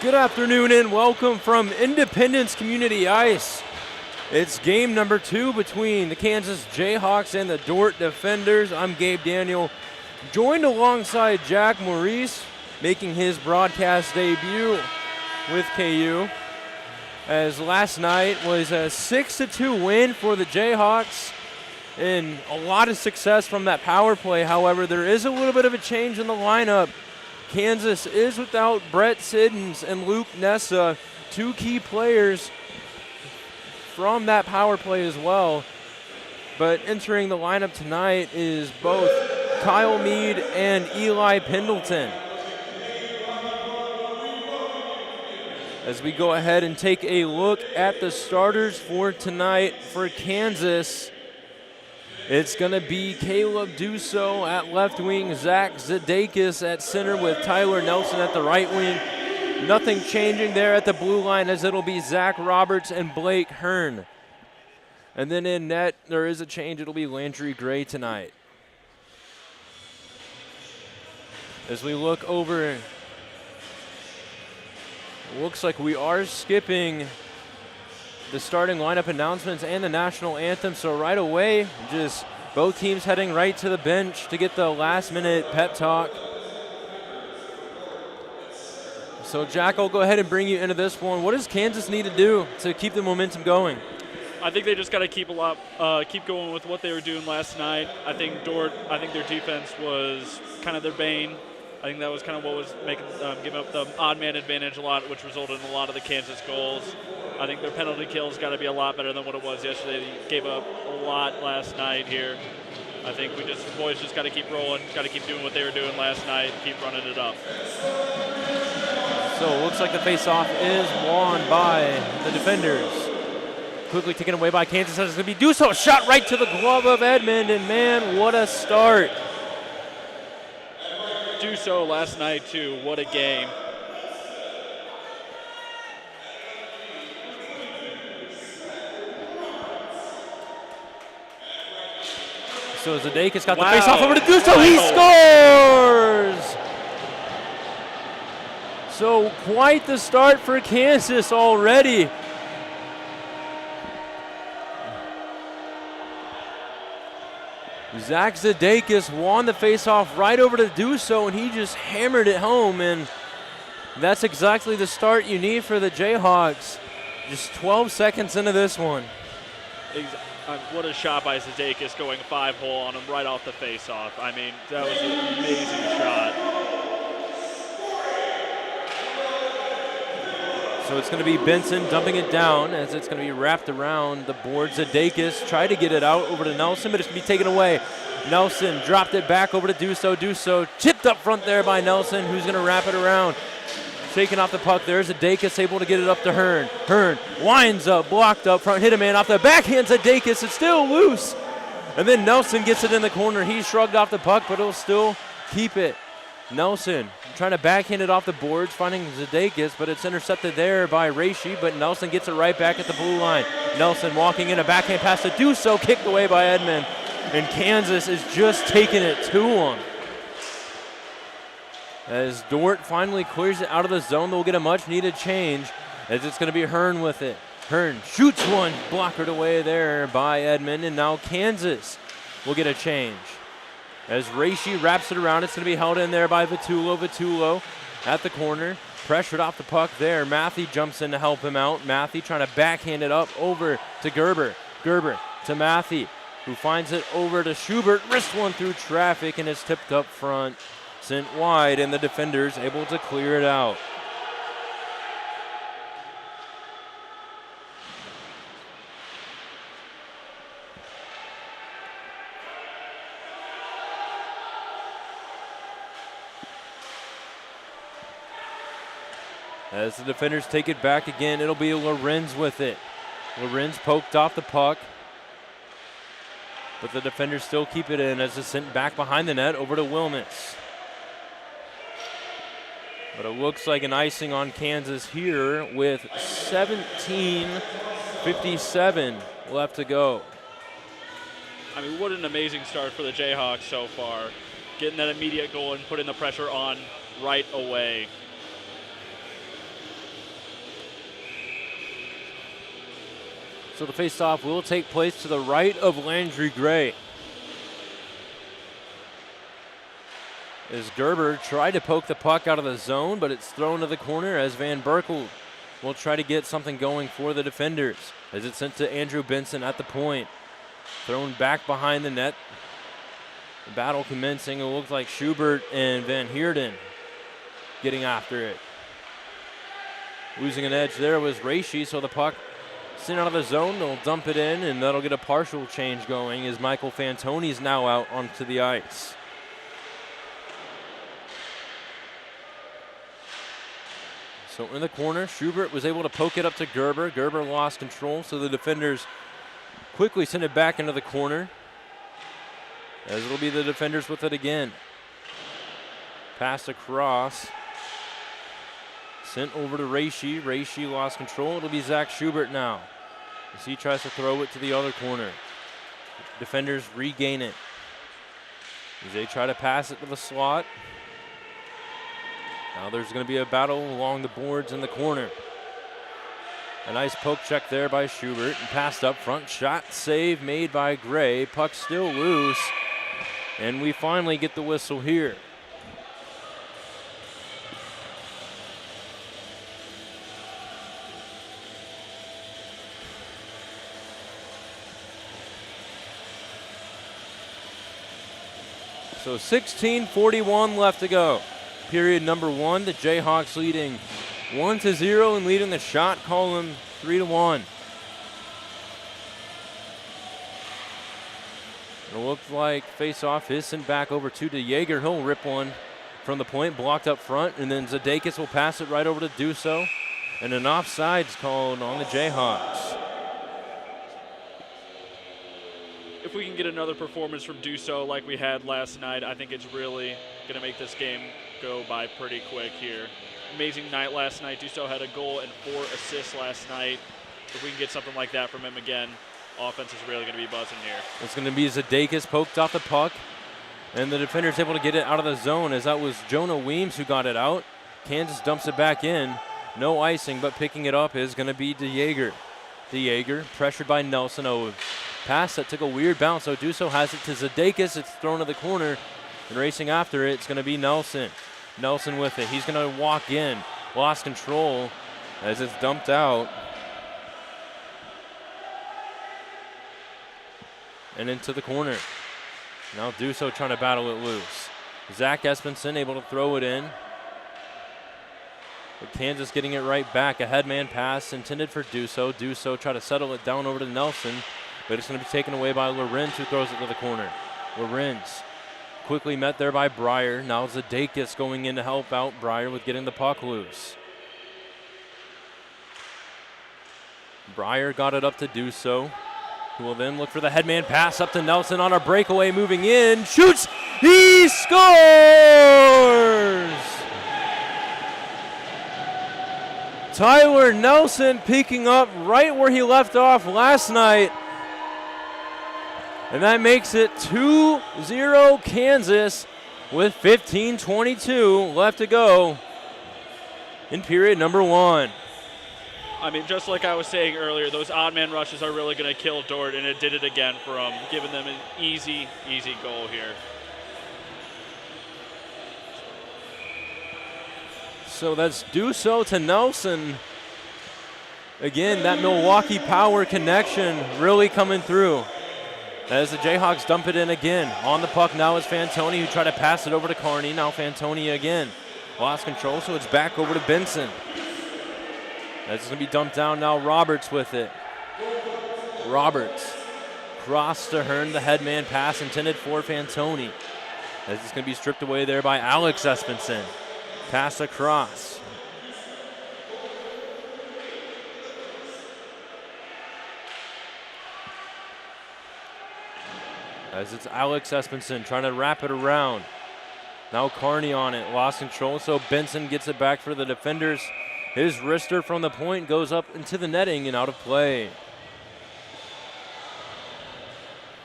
Good afternoon and welcome from Independence Community Ice. It's game number 2 between the Kansas Jayhawks and the Dordt Defenders. I'm Gabe Daniel, joined alongside Jack Maurice, making his broadcast debut with KU. As last night was a 6-2 win for the Jayhawks and a lot of success from that power play. However, there is a little bit of a change in the lineup. Kansas is without Brett Siddons and Luke Nessa, 2 key players from that power play as well. But entering the lineup tonight is both Kyle Mead and Eli Pendleton. As we go ahead and take a look at the starters for tonight for Kansas, it's going to be Caleb Dusso at left wing, Zach Zadakis at center with Tyler Nelson at the right wing. Nothing changing there at the blue line, as it'll be Zach Roberts and Blake Hearn. And then in net, there is a change. It'll be Landry Gray tonight. As we look over, it looks like we are skipping the starting lineup announcements and the national anthem. So right away, just both teams heading right to the bench to get the last minute pep talk. So Jack, I'll go ahead and bring you into this one. What does Kansas need to do to keep the momentum going? I think they just got to keep going with what they were doing last night. I think their defense was kind of their bane. I think that was kind of what was making giving up the odd man advantage a lot, which resulted in a lot of the Kansas goals. I think their penalty kills got to be a lot better than what it was yesterday. They gave up a lot last night here. I think boys just got to keep rolling, got to keep doing what they were doing last night, keep running it up. So it looks like the face-off is won by the defenders. Quickly taken away by Kansas. It's going to be Dusso. Shot right to the glove of Edmond, and man, what a start. Dusso last night too. What a game. So Zadakis got the face-off over to Dusso. Wow. He scores! So quite the start for Kansas already. Zach Zadakis won the face-off right over to Dusso, and he just hammered it home, and that's exactly the start you need for the Jayhawks. Just 12 seconds into this one. What a shot by Zadakis, going 5-hole on him right off the face-off. I mean, that was an amazing shot. So it's going to be Benson dumping it down as it's going to be wrapped around the board. Zadakis tried to get it out over to Nelson, but it's going to be taken away. Nelson dropped it back over to Dusso. Dusso chipped up front there by Nelson, who's going to wrap it around. Shaking off the puck there. Zadakis able to get it up to Hearn. Hearn winds up, blocked up front, hit a man off the backhand. Zadakis, it's still loose. And then Nelson gets it in the corner. He shrugged off the puck, but he'll still keep it. Nelson trying to backhand it off the boards, finding Zadakis, but it's intercepted there by Reishi, but Nelson gets it right back at the blue line. Nelson walking in, a backhand pass to Dusso, kicked away by Edmond, and Kansas is just taking it to him. As Dordt finally clears it out of the zone, they'll get a much-needed change, as it's going to be Hearn with it. Hearn shoots one, blockered away there by Edmond, and now Kansas will get a change. As Reishi wraps it around, it's going to be held in there by Vitullo. Vitullo at the corner, pressured off the puck there. Matthew jumps in to help him out. Matthew trying to backhand it up over to Gerber. Gerber to Matthew, who finds it over to Schubert. Wrist one through traffic, and it's tipped up front, sent wide, and the defenders able to clear it out. As the defenders take it back again, it'll be Lorenz with it. Lorenz poked off the puck, but the defenders still keep it in as it's sent back behind the net over to Wilmets. But it looks like an icing on Kansas here with 17:57 left to go. I mean, what an amazing start for the Jayhawks so far. Getting that immediate goal and putting the pressure on right away. So the faceoff will take place to the right of Landry Gray. As Gerber tried to poke the puck out of the zone, but it's thrown to the corner as Van Berkel will try to get something going for the defenders. As it's sent to Andrew Benson at the point. Thrown back behind the net. The battle commencing. It looks like Schubert and Van Heerden getting after it. Losing an edge there was Reishi, so the puck sent out of the zone. They'll dump it in, and that'll get a partial change going as Michael Fantoni's now out onto the ice. So in the corner, Schubert was able to poke it up to Gerber. Gerber lost control, so the defenders quickly send it back into the corner. As it'll be the defenders with it again. Pass across. Sent over to Reishi. Reishi lost control. It'll be Zach Schubert now. As he tries to throw it to the other corner. Defenders regain it. As they try to pass it to the slot. Now there's going to be a battle along the boards in the corner. A nice poke check there by Schubert and passed up front. Shot save made by Gray. Puck still loose. And we finally get the whistle here. So 16:41 left to go. Period number 1, the Jayhawks leading 1-0 and leading the shot column 3-1. It looks like face-off is sent back over to DeJager. He'll rip one from the point, blocked up front, and then Zadakis will pass it right over to Duso. And an offside's called on the Jayhawks. If we can get another performance from Duso like we had last night, I think it's really going to make this game go by pretty quick here. Amazing night last night. Duso had a goal and 4 assists last night. If we can get something like that from him again, offense is really going to be buzzing here. It's going to be Zadakis poked off the puck, and the defender's able to get it out of the zone as that was Jonah Weems who got it out. Kansas dumps it back in. No icing, but picking it up is going to be DeJager. DeJager pressured by Nelson. Oh, pass that took a weird bounce. So Duso has it to Zadakis. It's thrown to the corner, and racing after it, it's going to be Nelson. Nelson with it. He's going to walk in. Lost control as it's dumped out. And into the corner. Now Duso trying to battle it loose. Zach Espenson able to throw it in. But Kansas getting it right back. A headman pass intended for Duso. Duso try to settle it down over to Nelson. But it's going to be taken away by Lorenz, who throws it to the corner. Lorenz quickly met there by Breyer. Now Zadakis going in to help out Breyer with getting the puck loose. Breyer got it up to Duso, who will then look for the headman pass up to Nelson on a breakaway, moving in, shoots, he scores! Tyler Nelson picking up right where he left off last night. And that makes it 2-0 Kansas with 15:22 left to go in period number 1. I mean, just like I was saying earlier, those odd man rushes are really going to kill Dordt, and it did it again for them, giving them an easy goal here. So that's Duso to Nelson. Again, that Milwaukee power connection really coming through. As the Jayhawks dump it in again. On the puck now is Fantoni, who tried to pass it over to Carney. Now Fantoni again. Lost control, so it's back over to Benson. That's going to be dumped down now. Roberts with it. Roberts. Cross to Hearn, the headman pass intended for Fantoni. As it's going to be stripped away there by Alex Espenson. Pass across. As it's Alex Espenson trying to wrap it around. Now Carney on it, lost control, so Benson gets it back for the defenders. His wrister from the point goes up into the netting and out of play.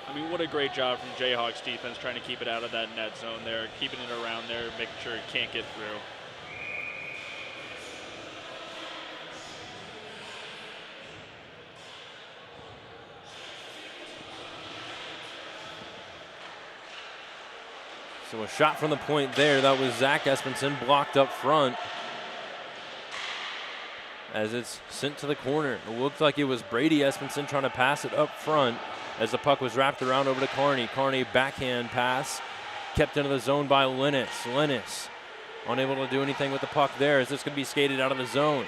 I mean, what a great job from Jayhawks defense trying to keep it out of that net zone there, keeping it around there, making sure it can't get through. So a shot from the point there. That was Zach Espenson blocked up front as it's sent to the corner. It looked like it was Brady Espenson trying to pass it up front as the puck was wrapped around over to Carney. Carney backhand pass, kept into the zone by Linus. Linus unable to do anything with the puck there as it's going to be skated out of the zone.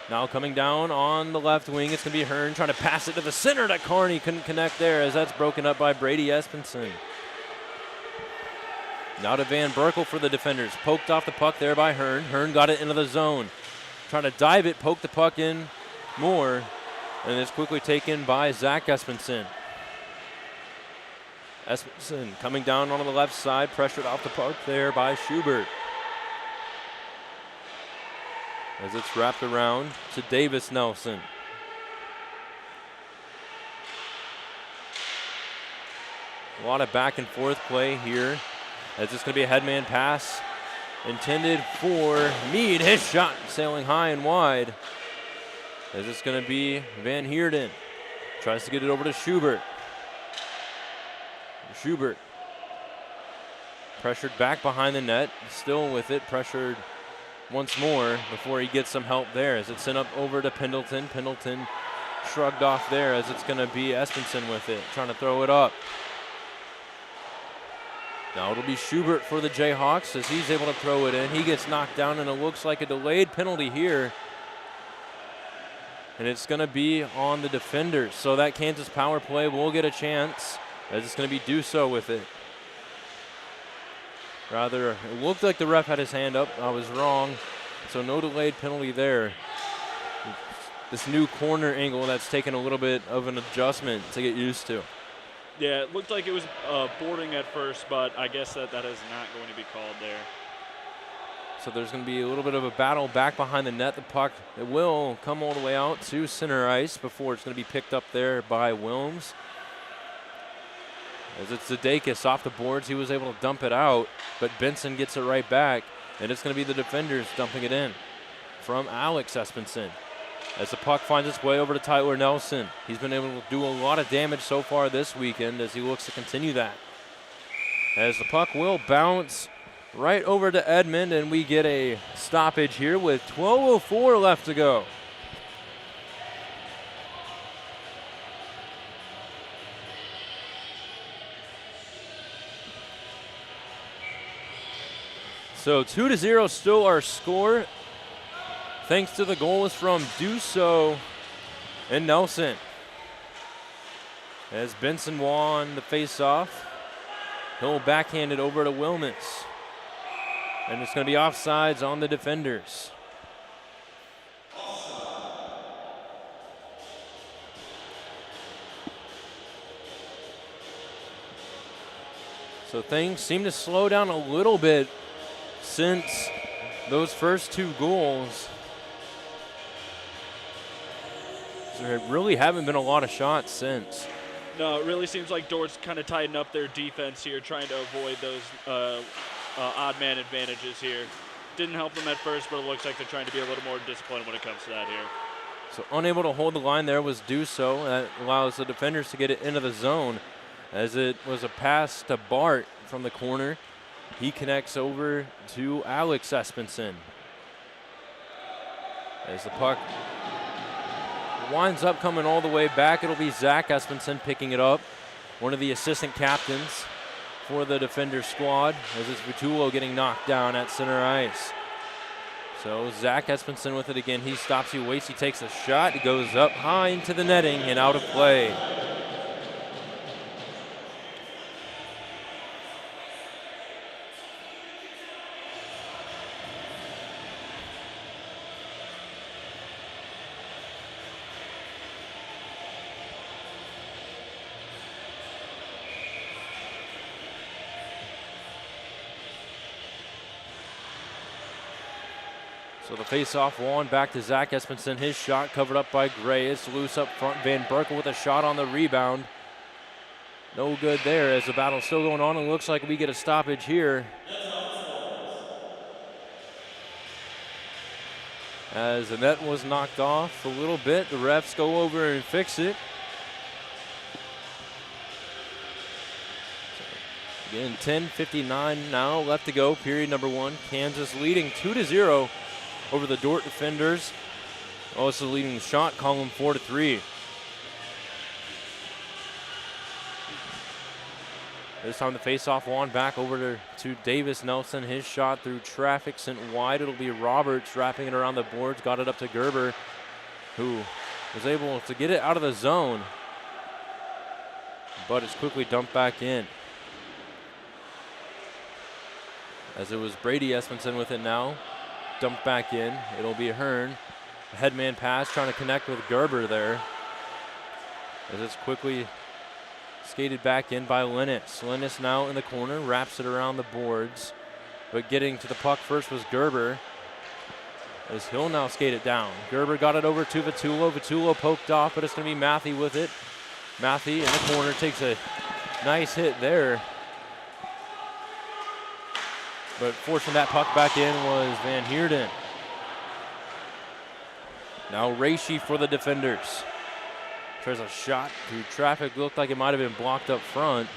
Now coming down on the left wing, it's going to be Hearn trying to pass it to the center to Carney. Couldn't connect there as that's broken up by Brady Espenson. Now to Van Berkel for the defenders. Poked off the puck there by Hearn. Hearn got it into the zone. Trying to dive it, poke the puck in more, and it's quickly taken by Zach Espenson. Espenson coming down on the left side, pressured off the puck there by Schubert. As it's wrapped around to Davis Nelson. A lot of back and forth play here as it's going to be a headman pass intended for Meade. His shot sailing high and wide as it's going to be Van Heerden. Tries to get it over to Schubert. Schubert pressured back behind the net, still with it, pressured once more before he gets some help there as it's sent up over to Pendleton. Pendleton shrugged off there as it's going to be Espenson with it, trying to throw it up. Now it'll be Schubert for the Jayhawks as he's able to throw it in. He gets knocked down and it looks like a delayed penalty here. And it's going to be on the defenders. So that Kansas power play will get a chance as it's going to be Dusso with it. Rather, it looked like the ref had his hand up. I was wrong. So no delayed penalty there. This new corner angle that's taken a little bit of an adjustment to get used to. Yeah, it looked like it was boarding at first, but I guess that is not going to be called there. So there's going to be a little bit of a battle back behind the net. The puck, it will come all the way out to center ice before it's going to be picked up there by Wilms. As it's Zadakis off the boards, he was able to dump it out, but Benson gets it right back, and it's going to be the defenders dumping it in from Alex Espenson. As the puck finds its way over to Tyler Nelson. He's been able to do a lot of damage so far this weekend as he looks to continue that. As the puck will bounce right over to Edmond, and we get a stoppage here with 12:04 left to go. So 2-0 still our score. Thanks to the goals from Dusso and Nelson. As Benson won the face-off, he'll backhand it over to Wilmus. And it's going to be offsides on the defenders. So things seem to slow down a little bit since those first two goals. There really haven't been a lot of shots since. No, it really seems like Dordt's kind of tightened up their defense here, trying to avoid those odd man advantages here. Didn't help them at first, but it looks like they're trying to be a little more disciplined when it comes to that here. So unable to hold the line there was Dusso. That allows the defenders to get it into the zone as it was a pass to Bart from the corner. He connects over to Alex Espenson. As the puck winds up coming all the way back, it'll be Zach Espenson picking it up, one of the assistant captains for the defender squad, as it's Vitullo getting knocked down at center ice. So Zach Espenson with it again. He stops, he waits, he takes a shot. It goes up high into the netting and out of play. So the face-off won back to Zach Espenson. His shot covered up by Gray. It's loose up front. Van Berkel with a shot on the rebound. No good there as the battle's still going on. It looks like we get a stoppage here. As the net was knocked off a little bit, the refs go over and fix it. Again, 10:59 now left to go, period number 1. Kansas leading 2-0 over the Dordt defenders. Also leading the shot column 4-3. This time the face-off won back over to Davis Nelson. His shot through traffic sent wide. It'll be Roberts wrapping it around the boards. Got it up to Gerber, who was able to get it out of the zone, but it's quickly dumped back in. As it was Brady Espenson with it now. Dumped back in. It'll be Hearn. A headman pass trying to connect with Gerber there. As it's quickly skated back in by Linus. Linus now in the corner, wraps it around the boards. But getting to the puck first was Gerber, as he'll now skate it down. Gerber got it over to Vitullo. Vitullo poked off, but it's going to be Matthew with it. Matthew in the corner takes a nice hit there. But forcing that puck back in was Van Heerden. Now Reishi for the defenders. Tries a shot through traffic. Looked like it might have been blocked up front.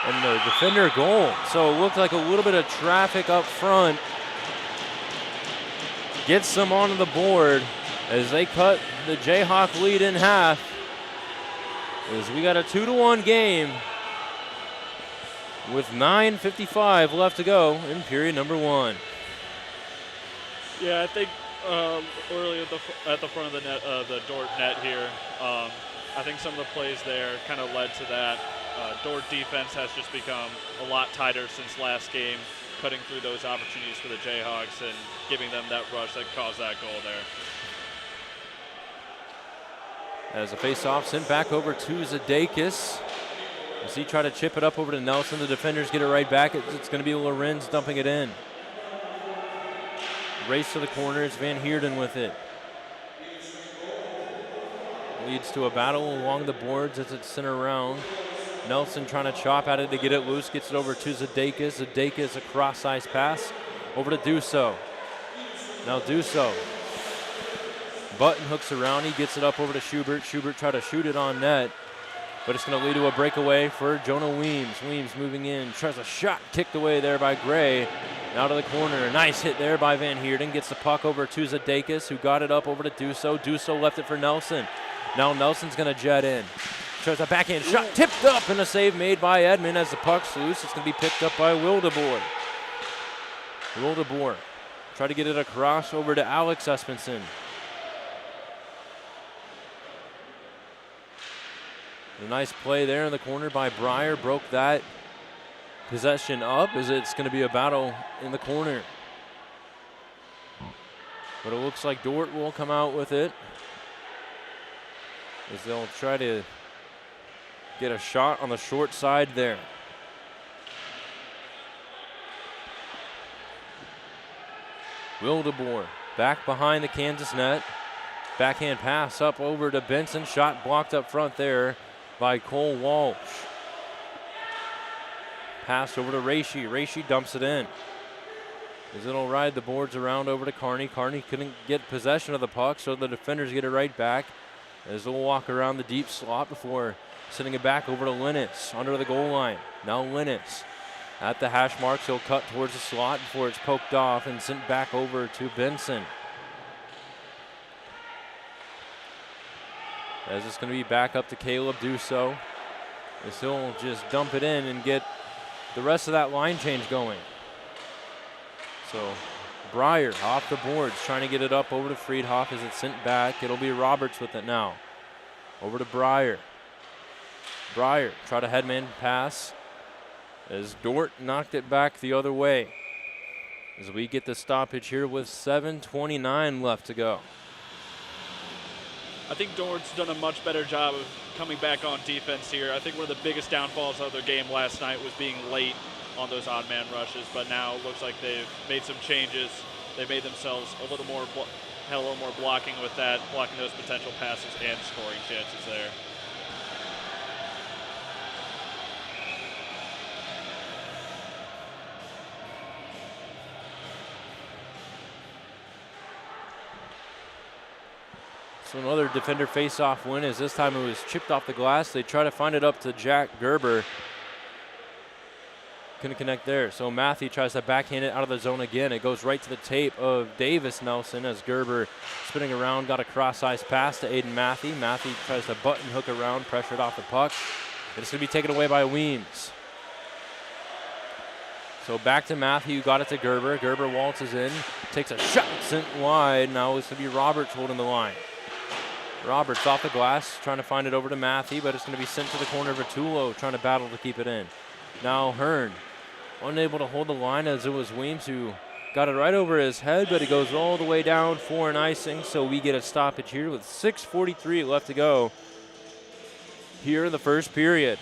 And the defender goal. So it looked like a little bit of traffic up front. Gets them onto the board as they cut the Jayhawk lead in half. As we got a 2-1 game with 9:55 left to go in period number 1. Yeah, I think early at the front of the net, the Dordt net here, I think some of the plays there kind of led to that. Dordt defense has just become a lot tighter since last game, cutting through those opportunities for the Jayhawks and giving them that rush that caused that goal there. As a face-off sent back over to Zadakis. As he tried to chip it up over to Nelson, the defenders get it right back. It's going to be Lorenz dumping it in. Race to the corner, it's Van Heerden with it. Leads to a battle along the boards as it's sent around. Nelson trying to chop at it to get it loose, gets it over to Zadakis. Zadakis a cross-ice pass over to Dusso. Now Dusso. Button hooks around, he gets it up over to Schubert. Schubert tried to shoot it on net, but it's going to lead to a breakaway for Jonah Weems. Weems moving in, tries a shot, kicked away there by Gray. Out of the corner, nice hit there by Van Heerden. Gets the puck over to Zadakis, who got it up over to Dusso. Dusso left it for Nelson. Now Nelson's going to jet in. Tries a backhand shot, tipped up, and a save made by Edmond as the puck's loose. It's going to be picked up by Wildeboer. Wildeboer try to get it across over to Alex Espenson. A nice play there in the corner by Breyer. Broke that possession up as it's going to be a battle in the corner. But it looks like Dordt will come out with it, as they'll try to get a shot on the short side there. Wildeboer back behind the Kansas net. Backhand pass up over to Benson. Shot blocked up front there by Cole Walsh. Pass over to Reishi. Reishi dumps it in. As it'll ride the boards around over to Kearney. Kearney couldn't get possession of the puck, so the defenders get it right back. As they'll walk around the deep slot before sending it back over to Linus under the goal line. Now Linus at the hash marks. He'll cut towards the slot before it's poked off and sent back over to Benson. As it's going to be back up to Caleb Dusso, as he'll just dump it in and get the rest of that line change going. So Breyer off the boards, trying to get it up over to Friedhoff as it's sent back. It'll be Roberts with it now. Over to Breyer. Breyer try to headman pass as Dordt knocked it back the other way. As we get the stoppage here with 7:29 left to go. I think Dordt's done a much better job of coming back on defense here. I think one of the biggest downfalls of their game last night was being late on those odd man rushes, but now it looks like they've made some changes. They've made themselves a little more, had a little more blocking with that, blocking those potential passes and scoring chances there. So another defender face-off win, as this time it was chipped off the glass. They try to find it up to Jack Gerber. Couldn't connect there. So Matthew tries to backhand it out of the zone again. It goes right to the tape of Davis Nelson as Gerber spinning around, got a cross-ice pass to Aiden Matthew. Matthew tries to button hook around, pressured off the puck. It's going to be taken away by Weems. So back to Matthew, got it to Gerber. Gerber waltzes in, takes a shot sent wide. Now it's going to be Roberts holding the line. Roberts off the glass, trying to find it over to Matthew, but it's going to be sent to the corner of Vertulo, trying to battle to keep it in. Now Hearn, unable to hold the line as it was Weems who got it right over his head, but it goes all the way down for an icing, so we get a stoppage here with 6:43 left to go here in the first period.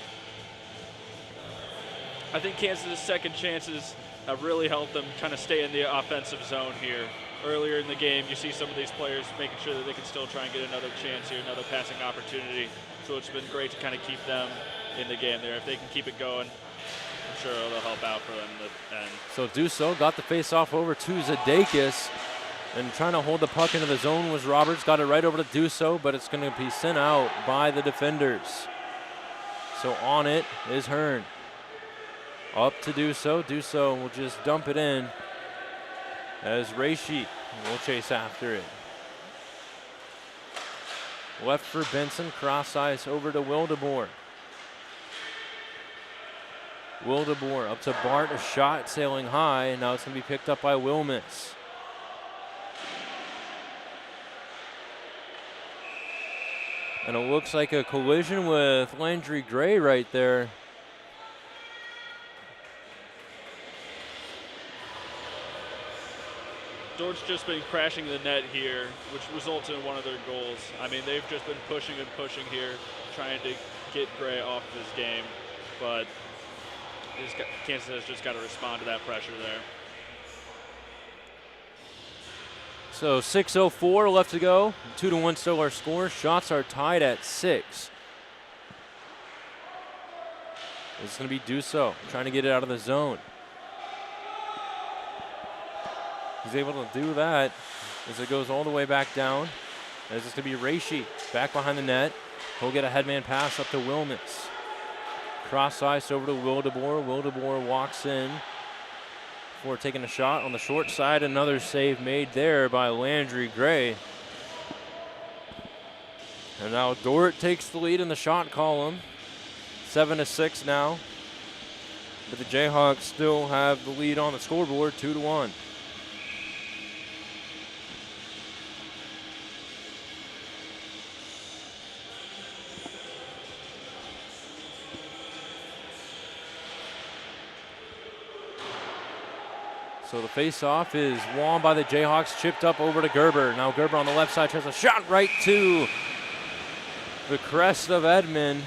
I think Kansas' second chances have really helped them kind of stay in the offensive zone here. Earlier in the game, you see some of these players making sure that they can still try and get another chance here, another passing opportunity. So it's been great to kind of keep them in the game there. If they can keep it going, I'm sure it'll help out for them at the end. So Dusso got the face-off over to Zadakis, and trying to hold the puck into the zone was Roberts. Got it right over to Dusso, but it's going to be sent out by the defenders. So on it is Hearn. Up to Dusso. Dusso will just dump it in as Reishi will chase after it. Left for Benson, cross ice over to Wildeboer. Wildeboer up to Bart, a shot sailing high, and now it's going to be picked up by Wilmets. And it looks like a collision with Landry Gray right there. Dordt's just been crashing the net here, which results in one of their goals. I mean, they've just been pushing and pushing here, trying to get Gray off of his game, but Kansas has just got to respond to that pressure there. So 6:04 left to go. 2-1 still our score. Shots are tied at 6. It's going to be Dusso trying to get it out of the zone. He's able to do that as it goes all the way back down. As it's going to be Reishi back behind the net. He'll get a headman pass up to Wilmets. Cross ice over to Wildeboer. Wildeboer walks in before taking a shot on the short side. Another save made there by Landry Gray. And now Dordt takes the lead in the shot column. 7-6 now. But the Jayhawks still have the lead on the scoreboard, 2-1. So the face-off is won by the Jayhawks, chipped up over to Gerber. Now Gerber on the left side tries a shot right to the crest of Edmond.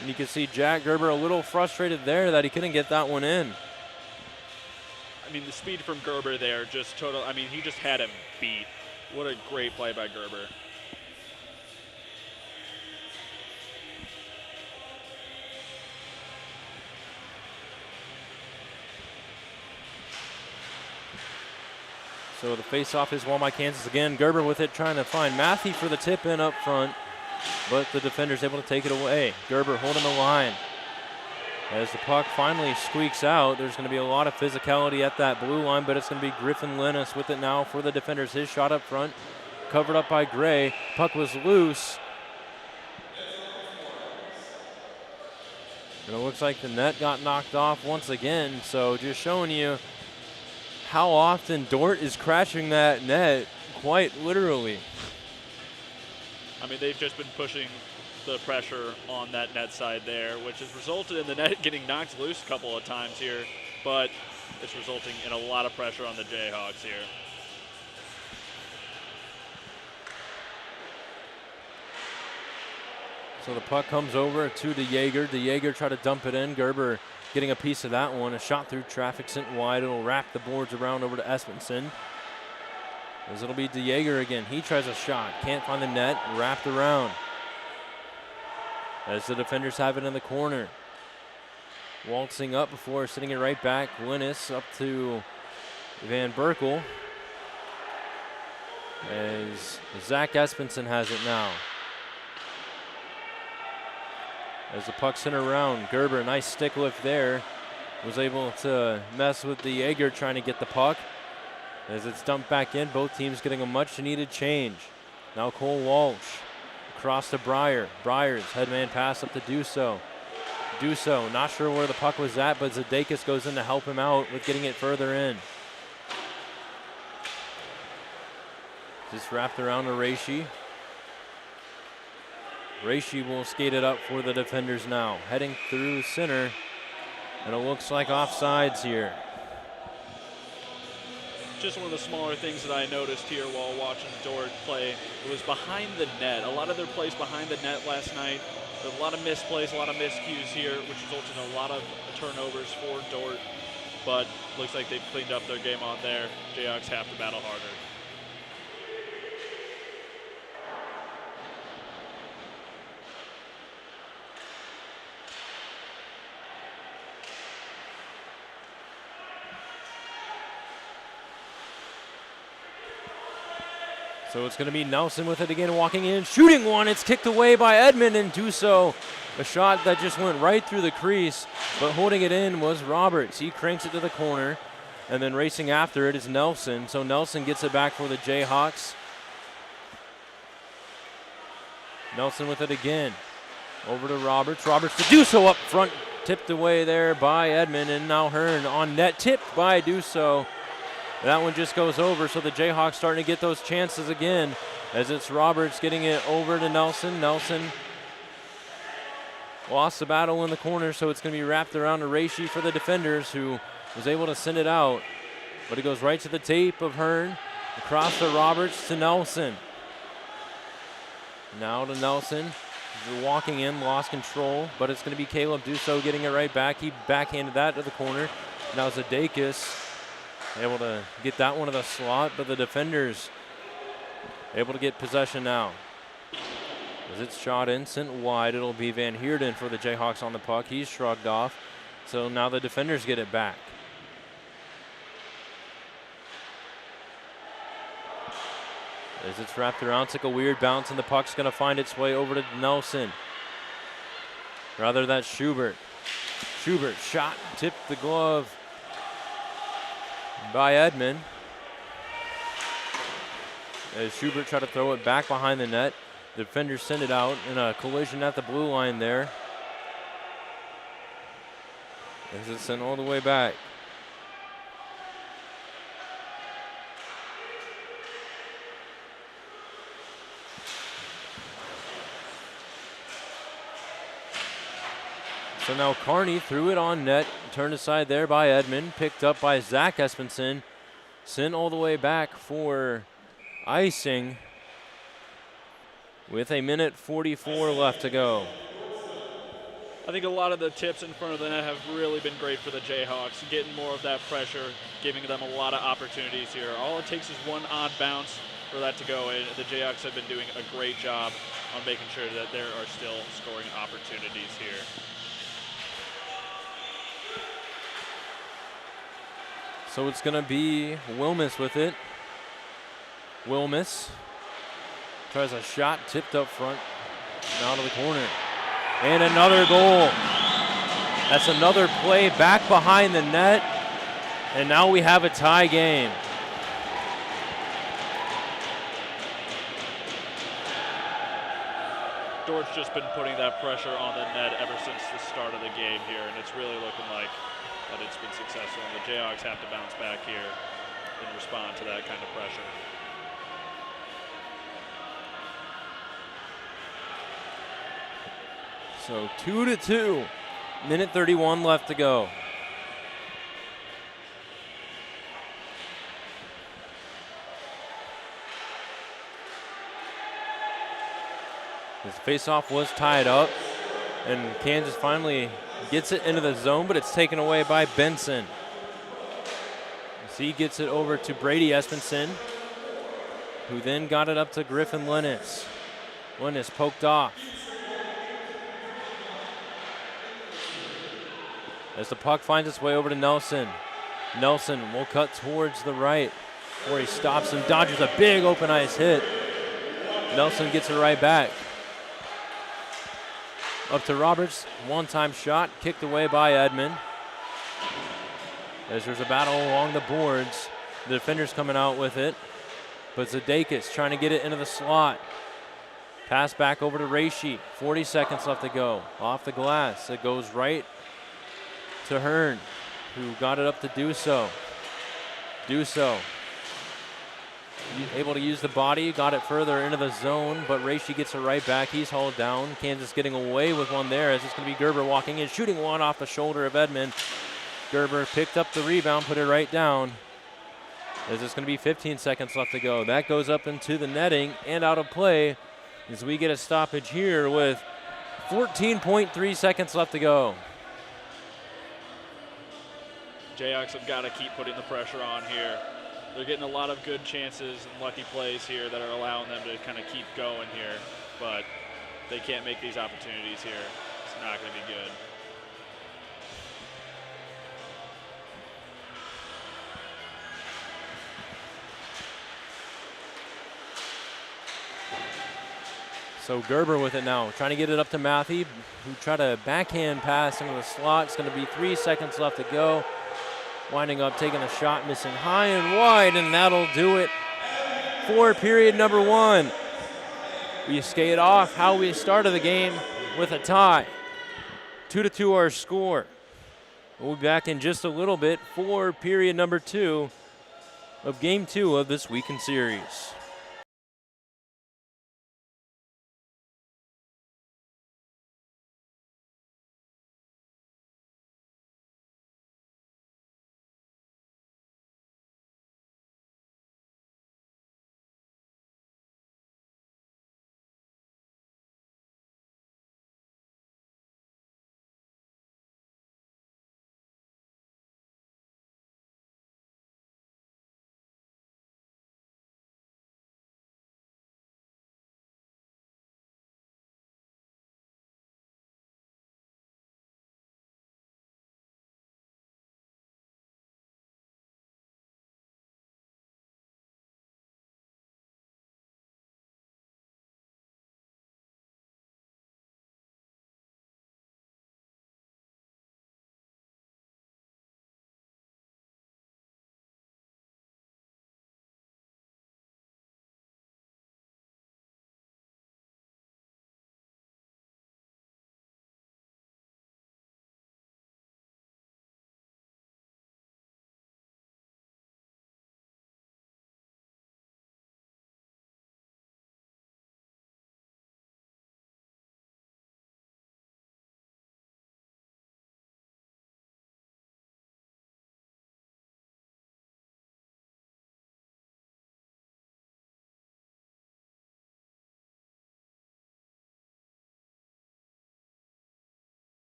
And you can see Jack Gerber a little frustrated there that he couldn't get that one in. I mean, the speed from Gerber there, just total. I mean, he just had him beat. What a great play by Gerber. So the face-off is won by Kansas again. Gerber with it, trying to find Matthew for the tip in up front, but the defender's able to take it away. Gerber holding the line. As the puck finally squeaks out, there's going to be a lot of physicality at that blue line, but it's going to be Griffin Lennis with it now for the defenders. His shot up front, covered up by Gray. Puck was loose. And it looks like the net got knocked off once again, so just showing you how often Dordt is crashing that net, quite literally. I mean, they've just been pushing the pressure on that net side there, which has resulted in the net getting knocked loose a couple of times here, but it's resulting in a lot of pressure on the Jayhawks here. So the puck comes over to DeJager. DeJager tried to dump it in. Gerber getting a piece of that one. A shot through traffic sent wide. It'll wrap the boards around over to Espenson. As it'll be DeJager again. He tries a shot. Can't find the net. Wrapped around. As the defenders have it in the corner. Waltzing up before sitting it right back. Linus up to Van Berkel. as Zach Espenson has it now. As the puck's sent around, Gerber, nice stick lift there. Was able to mess with the Jaeger trying to get the puck. As it's dumped back in, both teams getting a much needed change. Now Cole Walsh across to Breyer. Breyer's headman pass up to Dusso. Dusso, not sure where the puck was at, but Zadakis goes in to help him out with getting it further in. Just wrapped around to Reishi. Reishi will skate it up for the defenders now. Heading through center, and it looks like offsides here. Just one of the smaller things that I noticed here while watching Dordt play. It was behind the net. A lot of their plays behind the net last night. A lot of misplays, a lot of miscues here, which resulted in a lot of turnovers for Dordt. But looks like they've cleaned up their game on there. Jayhawks have to battle harder. So it's going to be Nelson with it again, walking in, shooting one. It's kicked away by Edmond, and Dusso. A shot that just went right through the crease, but holding it in was Roberts. He cranks it to the corner, and then racing after it is Nelson. So Nelson gets it back for the Jayhawks. Nelson with it again. Over to Roberts. Roberts to Dusso up front. Tipped away there by Edmond, and now Hearn on net. Tipped by Dusso. That one just goes over, so the Jayhawks starting to get those chances again as it's Roberts getting it over to Nelson. Nelson lost the battle in the corner, so it's going to be wrapped around to Reishi for the defenders, who was able to send it out. But it goes right to the tape of Hearn, across to Roberts to Nelson. Now to Nelson. Walking in, lost control, but it's going to be Caleb Dusso getting it right back. He backhanded that to the corner. Now Zadakis able to get that one to the slot, but the defenders able to get possession now. As it's shot in, sent wide, it'll be Van Heerden for the Jayhawks on the puck. He's shrugged off, so now the defenders get it back. As it's wrapped around, took a weird bounce, and the puck's going to find its way over to Nelson. Rather, that's Schubert. Schubert shot, tipped the glove by Edmond. As Schubert tried to throw it back behind the net, the defenders send it out in a collision at the blue line there. As it's sent all the way back. So now Carney threw it on net, turned aside there by Edmond, picked up by Zach Espenson, sent all the way back for icing with 1:44 left to go. I think a lot of the tips in front of the net have really been great for the Jayhawks, getting more of that pressure, giving them a lot of opportunities here. All it takes is one odd bounce for that to go, and the Jayhawks have been doing a great job on making sure that there are still scoring opportunities here. So it's going to be Wilmus with it. Wilmus tries a shot, tipped up front, out of the corner. And another goal. That's another play back behind the net. And now we have a tie game. Dordt's just been putting that pressure on the net ever since the start of the game here, and it's really looking like that it's been successful. And the Jayhawks have to bounce back here and respond to that kind of pressure. So 2-2, 1:31 left to go. This faceoff was tied up, and Kansas finally gets it into the zone, but it's taken away by Benson. As he gets it over to Brady Espenson, who then got it up to Griffin Linus. Linus poked off. As the puck finds its way over to Nelson. Nelson will cut towards the right. before he stops and dodges a big open ice hit. Nelson gets it right back. Up to Roberts, one-time shot, kicked away by Edmond. As there's a battle along the boards, the defender's coming out with it, but Zadakis trying to get it into the slot. Pass back over to Reishi, 40 seconds left to go. Off the glass, it goes right to Hearn, who got it up to Dusso. Dusso able to use the body, got it further into the zone, but Reishi gets it right back. He's hauled down. Kansas getting away with one there, as it's going to be Gerber walking in, shooting one off the shoulder of Edmond. Gerber picked up the rebound, put it right down. As it's going to be 15 seconds left to go. That goes up into the netting and out of play as we get a stoppage here with 14.3 seconds left to go. Jayhawks have got to keep putting the pressure on here. They're getting a lot of good chances and lucky plays here that are allowing them to kind of keep going here, but they can't make these opportunities here. It's not going to be good. So Gerber with it now, trying to get it up to Matthew, who tried to backhand pass into the slot. It's going to be 3 seconds left to go. Winding up, taking a shot, missing high and wide, and that'll do it for period number one. We skate off how we started the game with a tie. 2-2 our score. We'll be back in just a little bit for period number two of game two of this weekend series.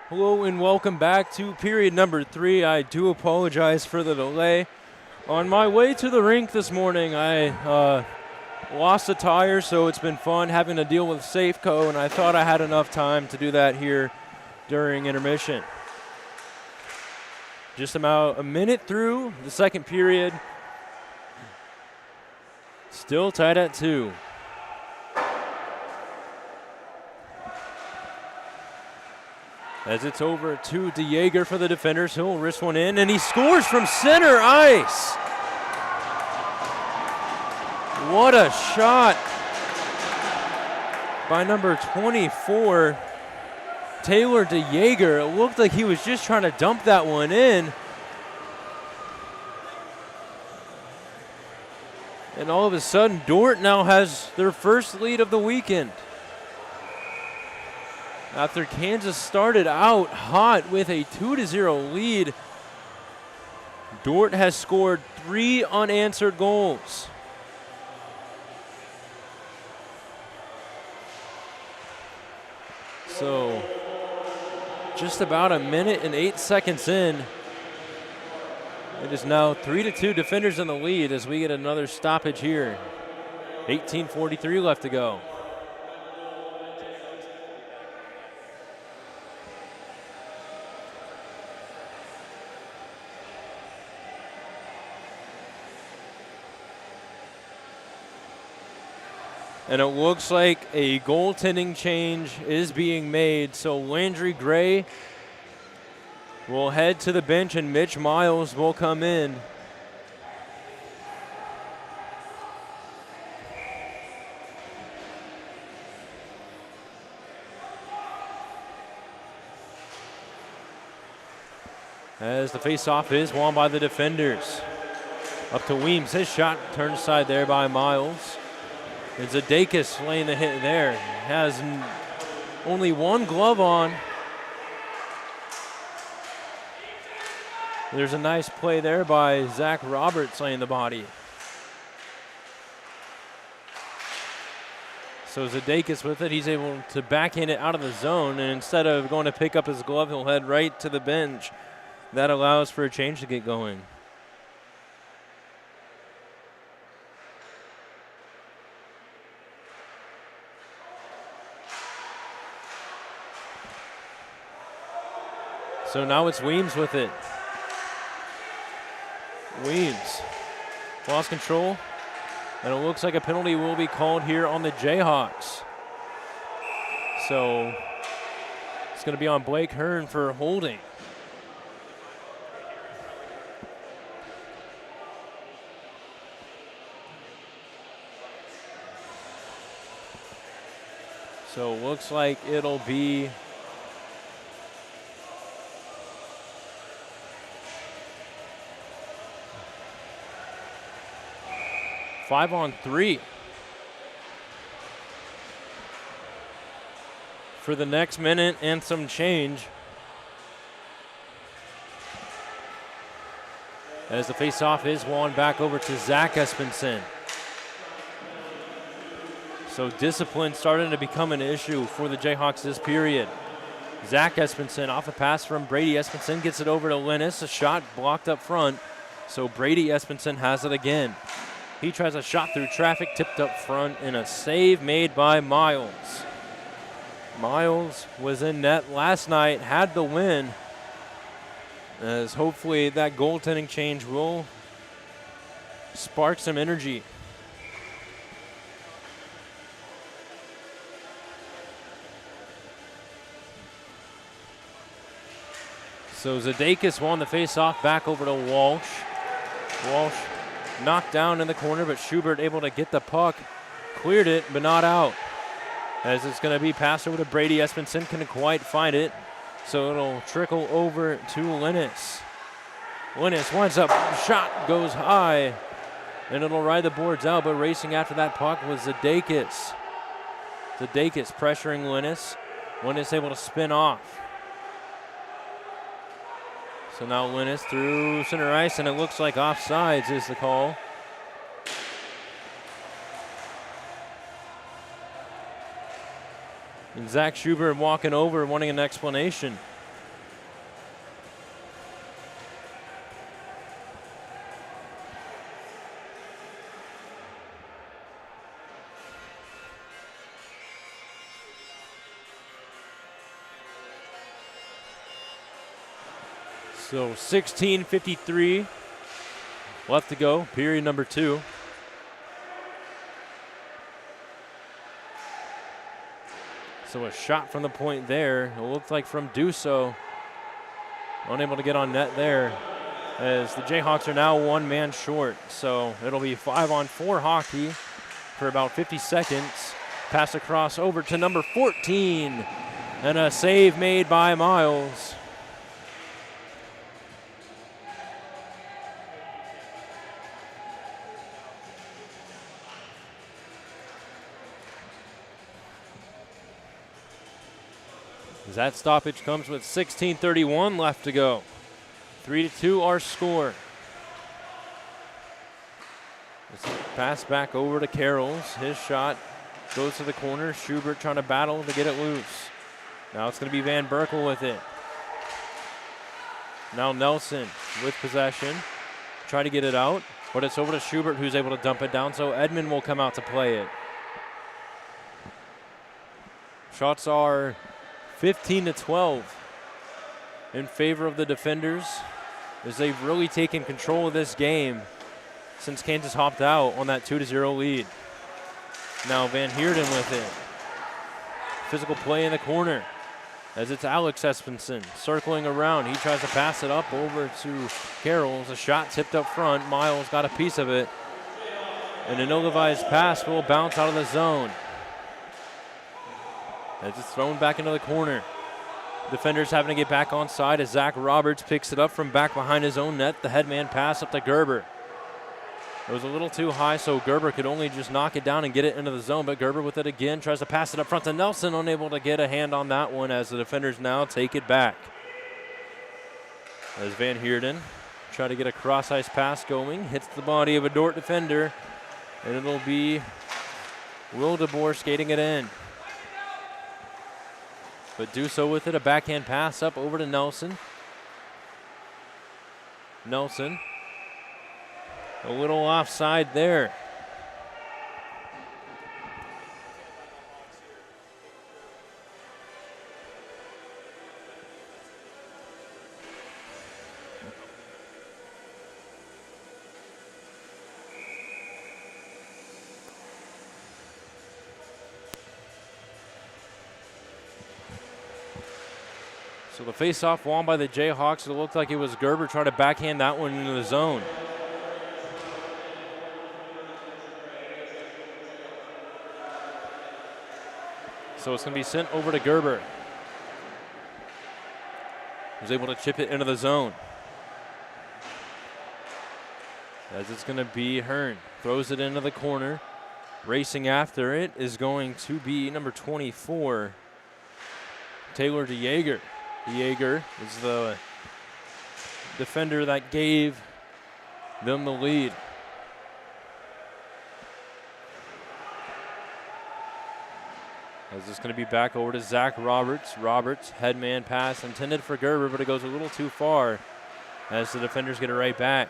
Hello and welcome back to period number 3. I do apologize for the delay. On my way to the rink this morning, I lost a tire, so it's been fun having to deal with Safeco, and I thought I had enough time to do that here during intermission. Just about a minute through the second period. Still tied at 2. As it's over to DeJager for the defenders. He'll wrist one in, and he scores from center ice. What a shot by number 24, Taylor DeJager. It looked like he was just trying to dump that one in. And all of a sudden, Dordt now has their first lead of the weekend. After Kansas started out hot with a 2-0 lead, Dordt has scored 3 unanswered goals. So, just about a minute and 8 seconds in, it is now 3-2 defenders in the lead as we get another stoppage here. 18:43 left to go. And it looks like a goaltending change is being made. So Landry Gray will head to the bench and Mitch Miles will come in. As the face-off is won by the defenders. Up to Weems. His shot turned aside there by Miles. And Zadakis laying the hit there. Has only one glove on. There's a nice play there by Zach Roberts laying the body. So Zadakis with it, he's able to backhand it out of the zone, and instead of going to pick up his glove, he'll head right to the bench. That allows for a change to get going. So now it's Weems with it. Weems lost control, and it looks like a penalty will be called here on the Jayhawks. So it's going to be on Blake Hearn for holding. So looks like it'll be five on 3 for the next minute and some change. As the faceoff is won back over to Zach Espenson. So discipline starting to become an issue for the Jayhawks this period. Zach Espenson off a pass from Brady Espenson gets it over to Linus. A shot blocked up front. So Brady Espenson has it again. He tries a shot through traffic, tipped up front, and a save made by Miles. Miles was in net last night, had the win, as hopefully that goaltending change will spark some energy. So Zadakis won the faceoff back over to Walsh. Walsh knocked down in the corner, but Schubert able to get the puck. Cleared it, but not out. As it's going to be passed over to Brady Espenson. Couldn't quite find it. So it'll trickle over to Linus. Linus winds up, shot goes high. And it'll ride the boards out, but racing after that puck was Zadakis. Zadakis pressuring Linus. Linus able to spin off. So now Linus through center ice, and it looks like offsides is the call. And Zach Schubert walking over, wanting an explanation. So 16:53 left to go, period number 2. So a shot from the point there. It looked like from Duso. Unable to get on net there, as the Jayhawks are now 1 man short. So it'll be 5-on-4 hockey for about 50 seconds. Pass across over to number 14. And a save made by Miles. That stoppage comes with 16:31 left to go. 3-2 our score. This pass back over to Carroll's. His shot goes to the corner. Schubert trying to battle to get it loose. Now it's going to be Van Berkel with it. Now Nelson with possession. Try to get it out, but it's over to Schubert, who's able to dump it down, so Edmond will come out to play it. Shots are 15-12 in favor of the defenders, as they've really taken control of this game since Kansas hopped out on that 2-0 lead. Now Van Heerden with it. Physical play in the corner, as it's Alex Espenson circling around. He tries to pass it up over to Carroll's. A shot tipped up front. Miles got a piece of it, and an ill-advised pass will bounce out of the zone as it's thrown back into the corner. Defenders having to get back on side as Zach Roberts picks it up from back behind his own net. The headman pass up to Gerber. It was a little too high, so Gerber could only just knock it down and get it into the zone, but Gerber with it again, tries to pass it up front to Nelson, unable to get a hand on that one as the defenders now take it back. As Van Heerden try to get a cross-ice pass going, hits the body of a Dordt defender, and it'll be Will DeBoer skating it in. But do so with it, a backhand pass up over to Nelson. Nelson, a little offside there. So the face-off won by the Jayhawks. It looked like it was Gerber trying to backhand that one into the zone. So it's going to be sent over to Gerber, who's able to chip it into the zone. As it's going to be Hearn. Throws it into the corner. Racing after it is going to be number 24, Taylor DeJager. DeJager is the defender that gave them the lead. As it's going to be back over to Zach Roberts. Roberts, headman pass intended for Gerber, but it goes a little too far as the defenders get it right back.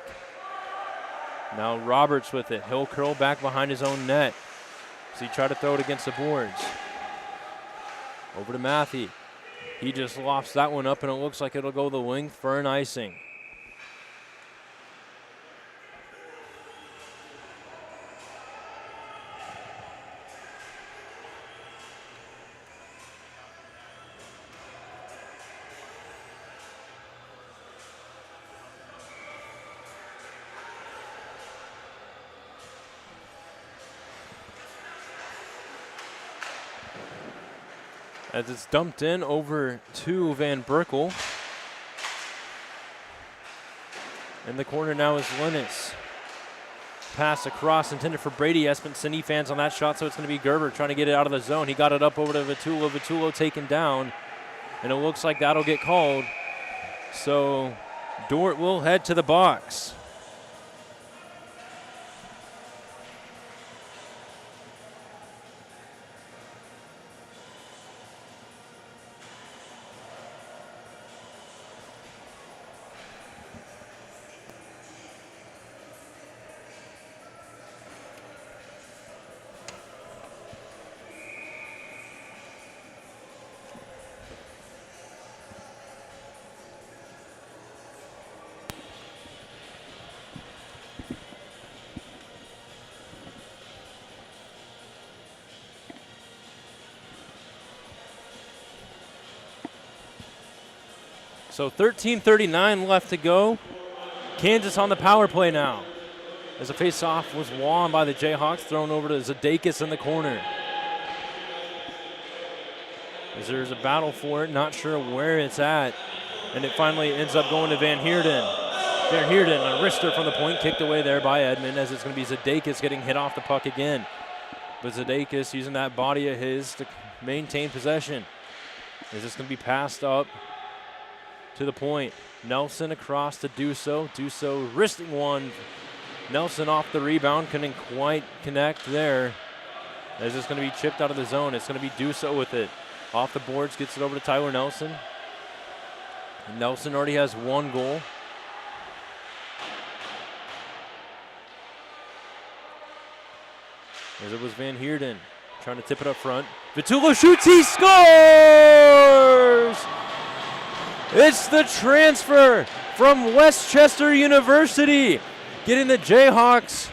Now Roberts with it. He'll curl back behind his own net. So he tried to throw it against the boards. Over to Matthew. He just lofts that one up, and it looks like it'll go the length for an icing. As it's dumped in over to Van Berkel. In the corner now is Linus. Pass across intended for Brady Espenson. He fans on that shot, so it's going to be Gerber trying to get it out of the zone. He got it up over to Vitullo. Vitullo taken down, and it looks like that'll get called. So Dordt will head to the box. So 13:39 left to go. Kansas on the power play now. As the face-off was won by the Jayhawks, thrown over to Zadakis in the corner. As there's a battle for it, not sure where it's at. And it finally ends up going to Van Heerden. Van Heerden, a wrister from the point, kicked away there by Edmond, as it's going to be Zadakis getting hit off the puck again. But Zadakis using that body of his to maintain possession. Is this going to be passed up to the point? Nelson across to Dusso. Dusso wristing one. Nelson off the rebound, couldn't quite connect there. As it's going to be chipped out of the zone. It's going to be Dusso with it. Off the boards, gets it over to Tyler Nelson. Nelson already has one goal. As it was Van Heerden trying to tip it up front. Vitulo shoots, he scores! It's the transfer from Westchester University, getting the Jayhawks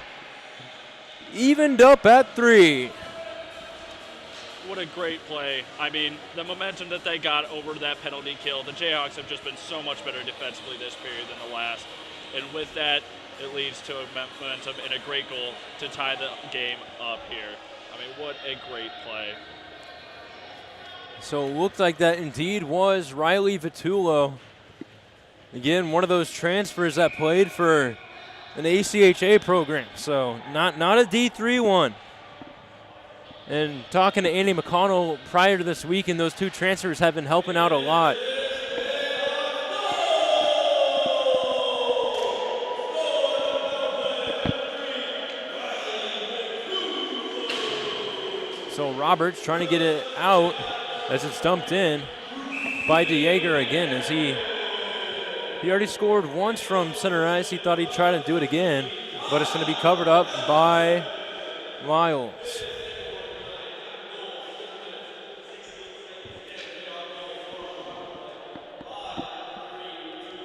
evened up at 3. What a great play. I mean, the momentum that they got over that penalty kill, the Jayhawks have just been so much better defensively this period than the last. And with that, it leads to a momentum and a great goal to tie the game up here. I mean, what a great play. So it looked like that indeed was Riley Vitulo. Again, one of those transfers that played for an ACHA program, so not a D3 one. And talking to Andy McConnell prior to this week, and those two transfers have been helping out a lot. So Roberts trying to get it out as it's dumped in by DeJager again, as he already scored once from center ice. He thought he'd try to do it again, but it's going to be covered up by Miles.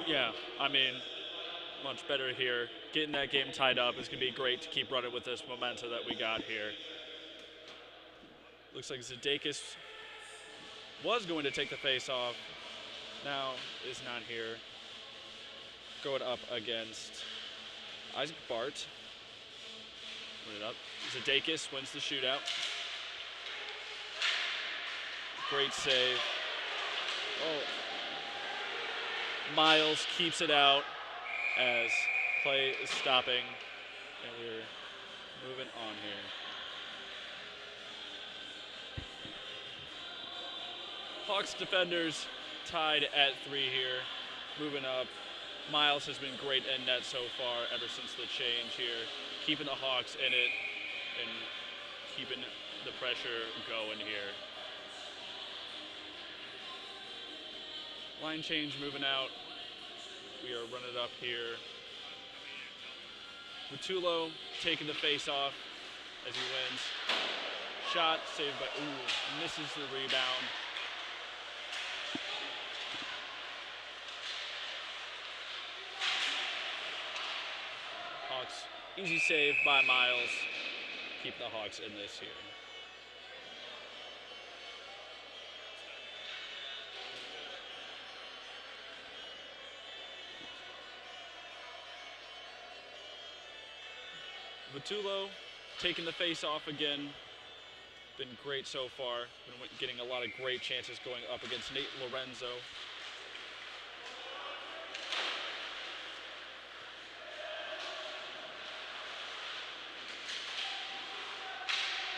Yeah, I mean, much better here. Getting that game tied up is going to be great to keep running with this momentum that we got here. Looks like Zadakis was going to take the face off. Now is not here. Going up against Isaac Bart. Put it up. Zadakis wins the shootout. Great save. Oh. Miles keeps it out as play is stopping. And we're moving on here. Hawks defenders tied at 3 here, moving up. Miles has been great in net so far ever since the change here, keeping the Hawks in it and keeping the pressure going here. Line change moving out. We are running up here. Vitulo taking the face off as he wins. Shot saved by, misses the rebound. Hawks, easy save by Miles. Keep the Hawks in this here. Vitulo taking the face off again. Been great so far. Been getting a lot of great chances going up against Nate Lorenzo.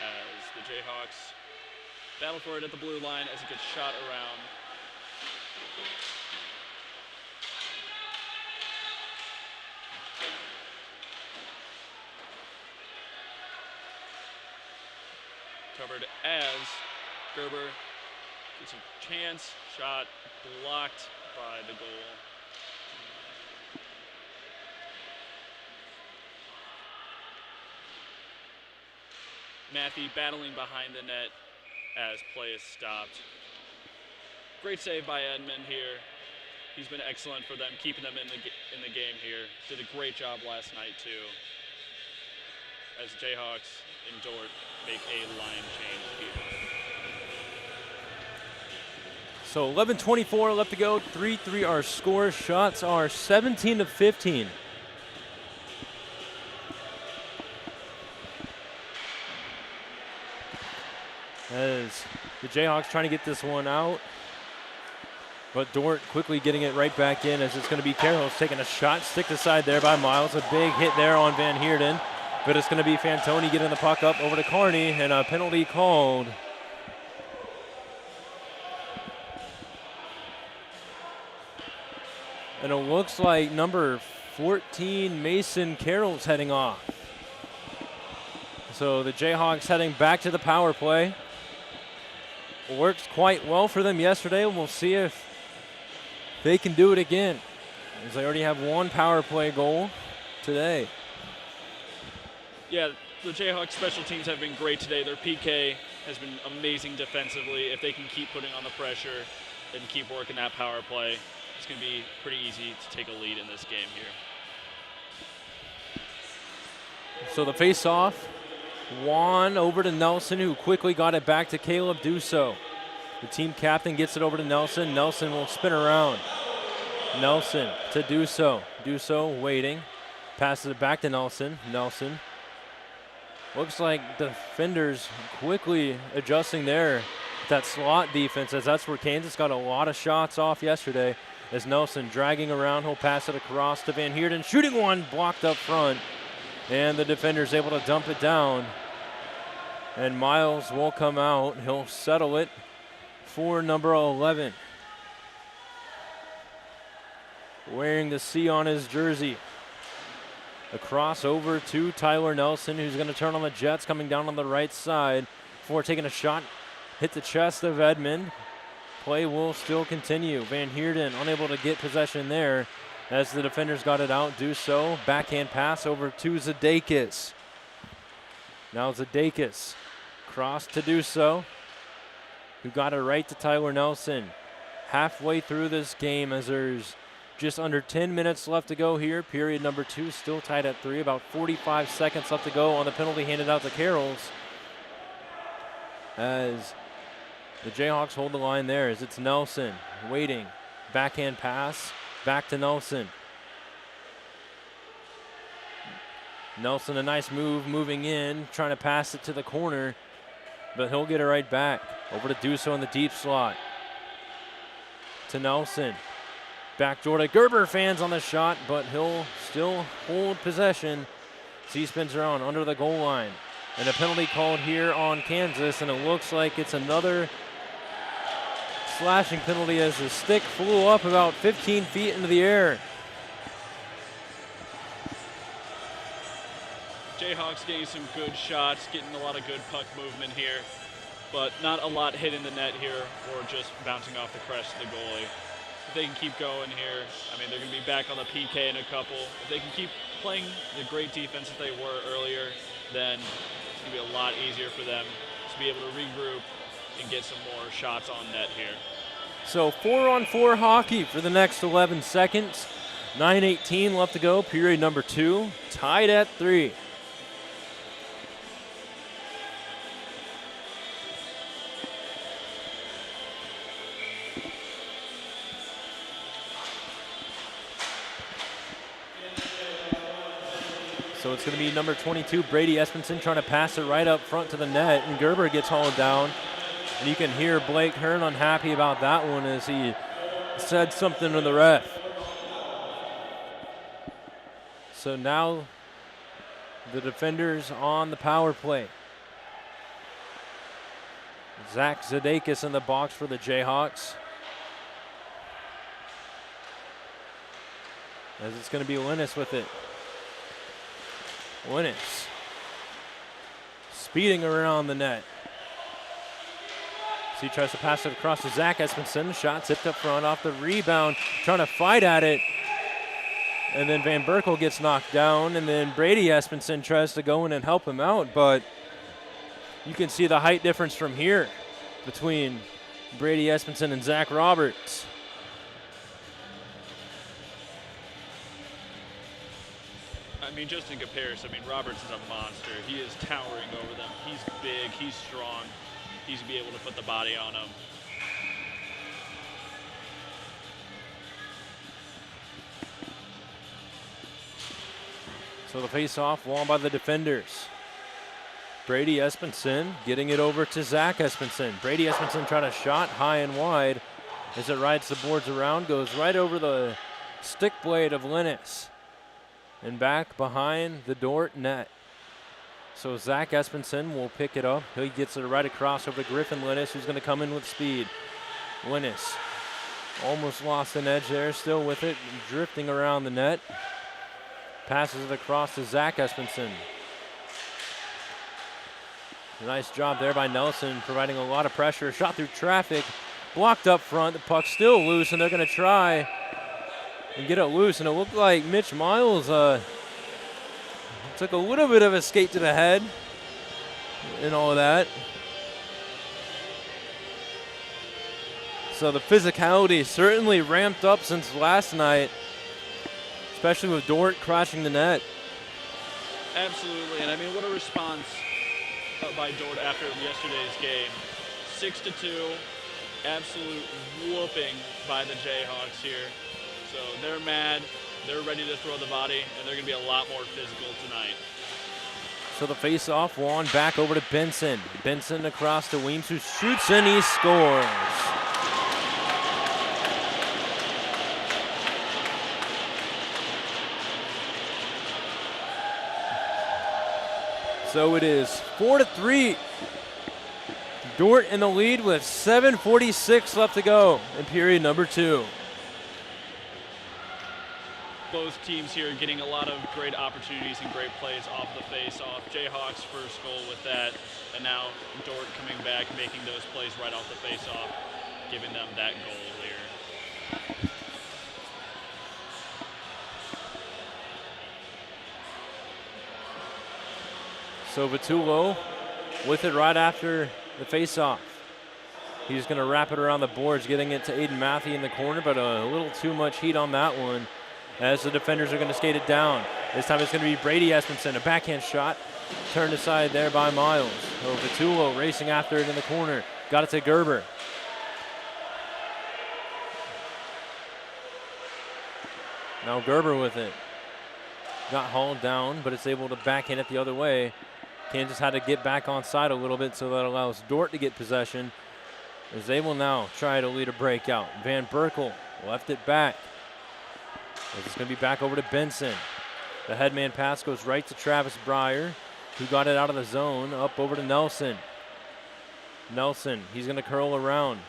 As the Jayhawks battle for it at the blue line as it gets shot around. Covered as Gerber gets a chance, shot blocked by the goal. Matthew battling behind the net as play is stopped. Great save by Edmond here. He's been excellent for them, keeping them in the game here. Did a great job last night too. As Jayhawks in Dordt make a line change here. So 11:24 left to go. 3-3 our score. Shots are 17-15. As the Jayhawks trying to get this one out. But Dordt quickly getting it right back in as it's going to be Carroll's taking a shot. Stick aside there by Miles. A big hit there on Van Heerden. But it's going to be Fantoni getting the puck up over to Carney, and a penalty called. And it looks like number 14, Mason Carroll's heading off. So the Jayhawks heading back to the power play. Worked quite well for them yesterday. We'll see if they can do it again, as they already have one power play goal today. Yeah, the Jayhawks special teams have been great today. Their PK has been amazing defensively. If they can keep putting on the pressure and keep working that power play, it's going to be pretty easy to take a lead in this game here. So the face-off, Juan over to Nelson, who quickly got it back to Caleb Dusso. The team captain gets it over to Nelson. Nelson will spin around. Nelson to Dusso. Dusso waiting. Passes it back to Nelson. Nelson. Looks like defenders quickly adjusting there. That slot defense, as that's where Kansas got a lot of shots off yesterday. As Nelson dragging around, he'll pass it across to Van Heerden. Shooting one, blocked up front. And the defender's able to dump it down. And Miles will come out. He'll settle it for number 11. Wearing the C on his jersey. Across over to Tyler Nelson, who's going to turn on the Jets, coming down on the right side before taking a shot. Hit the chest of Edmond. Play will still continue. Van Heerden unable to get possession there as the defenders got it out. Do so. Backhand pass over to Zadakis. Now Zadakis. Cross to do so. Who got it right to Tyler Nelson. Halfway through this game as there's just under 10 minutes left to go here. Period number 2 still tied at 3. About 45 seconds left to go on the penalty handed out to Carroll's. As the Jayhawks hold the line there as it's Nelson waiting. Backhand pass back to Nelson. Nelson, a nice move, moving in, trying to pass it to the corner, but he'll get it right back. Over to Dusso in the deep slot. To Nelson. Backdoor to Gerber, fans on the shot, but he'll still hold possession. So he spins around under the goal line. And a penalty called here on Kansas, and it looks like it's another slashing penalty as the stick flew up about 15 feet into the air. Jayhawks getting some good shots, getting a lot of good puck movement here, but not a lot hitting the net here or just bouncing off the crest of the goalie. If they can keep going here, I mean, they're going to be back on the PK in a couple. If they can keep playing the great defense that they were earlier, then it's going to be a lot easier for them to be able to regroup and get some more shots on net here. So 4-on-4 hockey for the next 11 seconds. 9:18 left to go, period number 2. Tied at 3. So it's going to be number 22, Brady Espenson, trying to pass it right up front to the net, and Gerber gets hauled down. And you can hear Blake Hearn unhappy about that one as he said something to the ref. So now the defenders on the power play. Zach Zadakis in the box for the Jayhawks. As it's going to be Linus with it. Linus speeding around the net. So he tries to pass it across to Zach Espenson. Shot tipped up front off the rebound, trying to fight at it. And then Van Berkel gets knocked down, and then Brady Espenson tries to go in and help him out, but you can see the height difference from here between Brady Espenson and Zach Roberts. I mean, just in comparison, I mean, Roberts is a monster. He is towering over them. He's big, he's strong. He's going to be able to put the body on him. So the face-off won by the defenders. Brady Espenson getting it over to Zach Espenson. Brady Espenson tried a shot high and wide as it rides the boards around, goes right over the stick blade of Linus and back behind the Dordt net. So Zach Espenson will pick it up. He gets it right across over to Griffin Linus, who's going to come in with speed. Linus almost lost an edge there, still with it, drifting around the net. Passes it across to Zach Espenson. Nice job there by Nelson, providing a lot of pressure. Shot through traffic, blocked up front. The puck's still loose, and they're going to try and get it loose. And it looked like Mitch Miles took a little bit of a skate to the head and all of that. So the physicality certainly ramped up since last night, especially with Dordt crashing the net. Absolutely, and I mean, what a response by Dordt after yesterday's game. 6-2, absolute whooping by the Jayhawks here. So they're mad, they're ready to throw the body, and they're going to be a lot more physical tonight. So the face-off won back over to Benson. Benson across to Weems, who shoots and he scores. So it is 4-3. Dordt in the lead with 7:46 left to go in period number 2. Both teams here getting a lot of great opportunities and great plays off the face-off. Jayhawks first goal with that, and now Dordt coming back, making those plays right off the face-off, giving them that goal here. So Vitullo with it right after the face-off. He's going to wrap it around the boards, getting it to Aiden Matthew in the corner, but a little too much heat on that one as the defenders are going to skate it down. This time it's going to be Brady Espenson, a backhand shot, turned aside there by Miles. So Vitullo racing after it in the corner, got it to Gerber. Now Gerber with it. Got hauled down, but it's able to backhand it the other way. Kansas had to get back on side a little bit, so that allows Dordt to get possession. Is able now try to lead a breakout. Van Berkel left it back. It's going to be back over to Benson. The headman pass goes right to Travis Breyer, who got it out of the zone, up over to Nelson. Nelson, he's going to curl around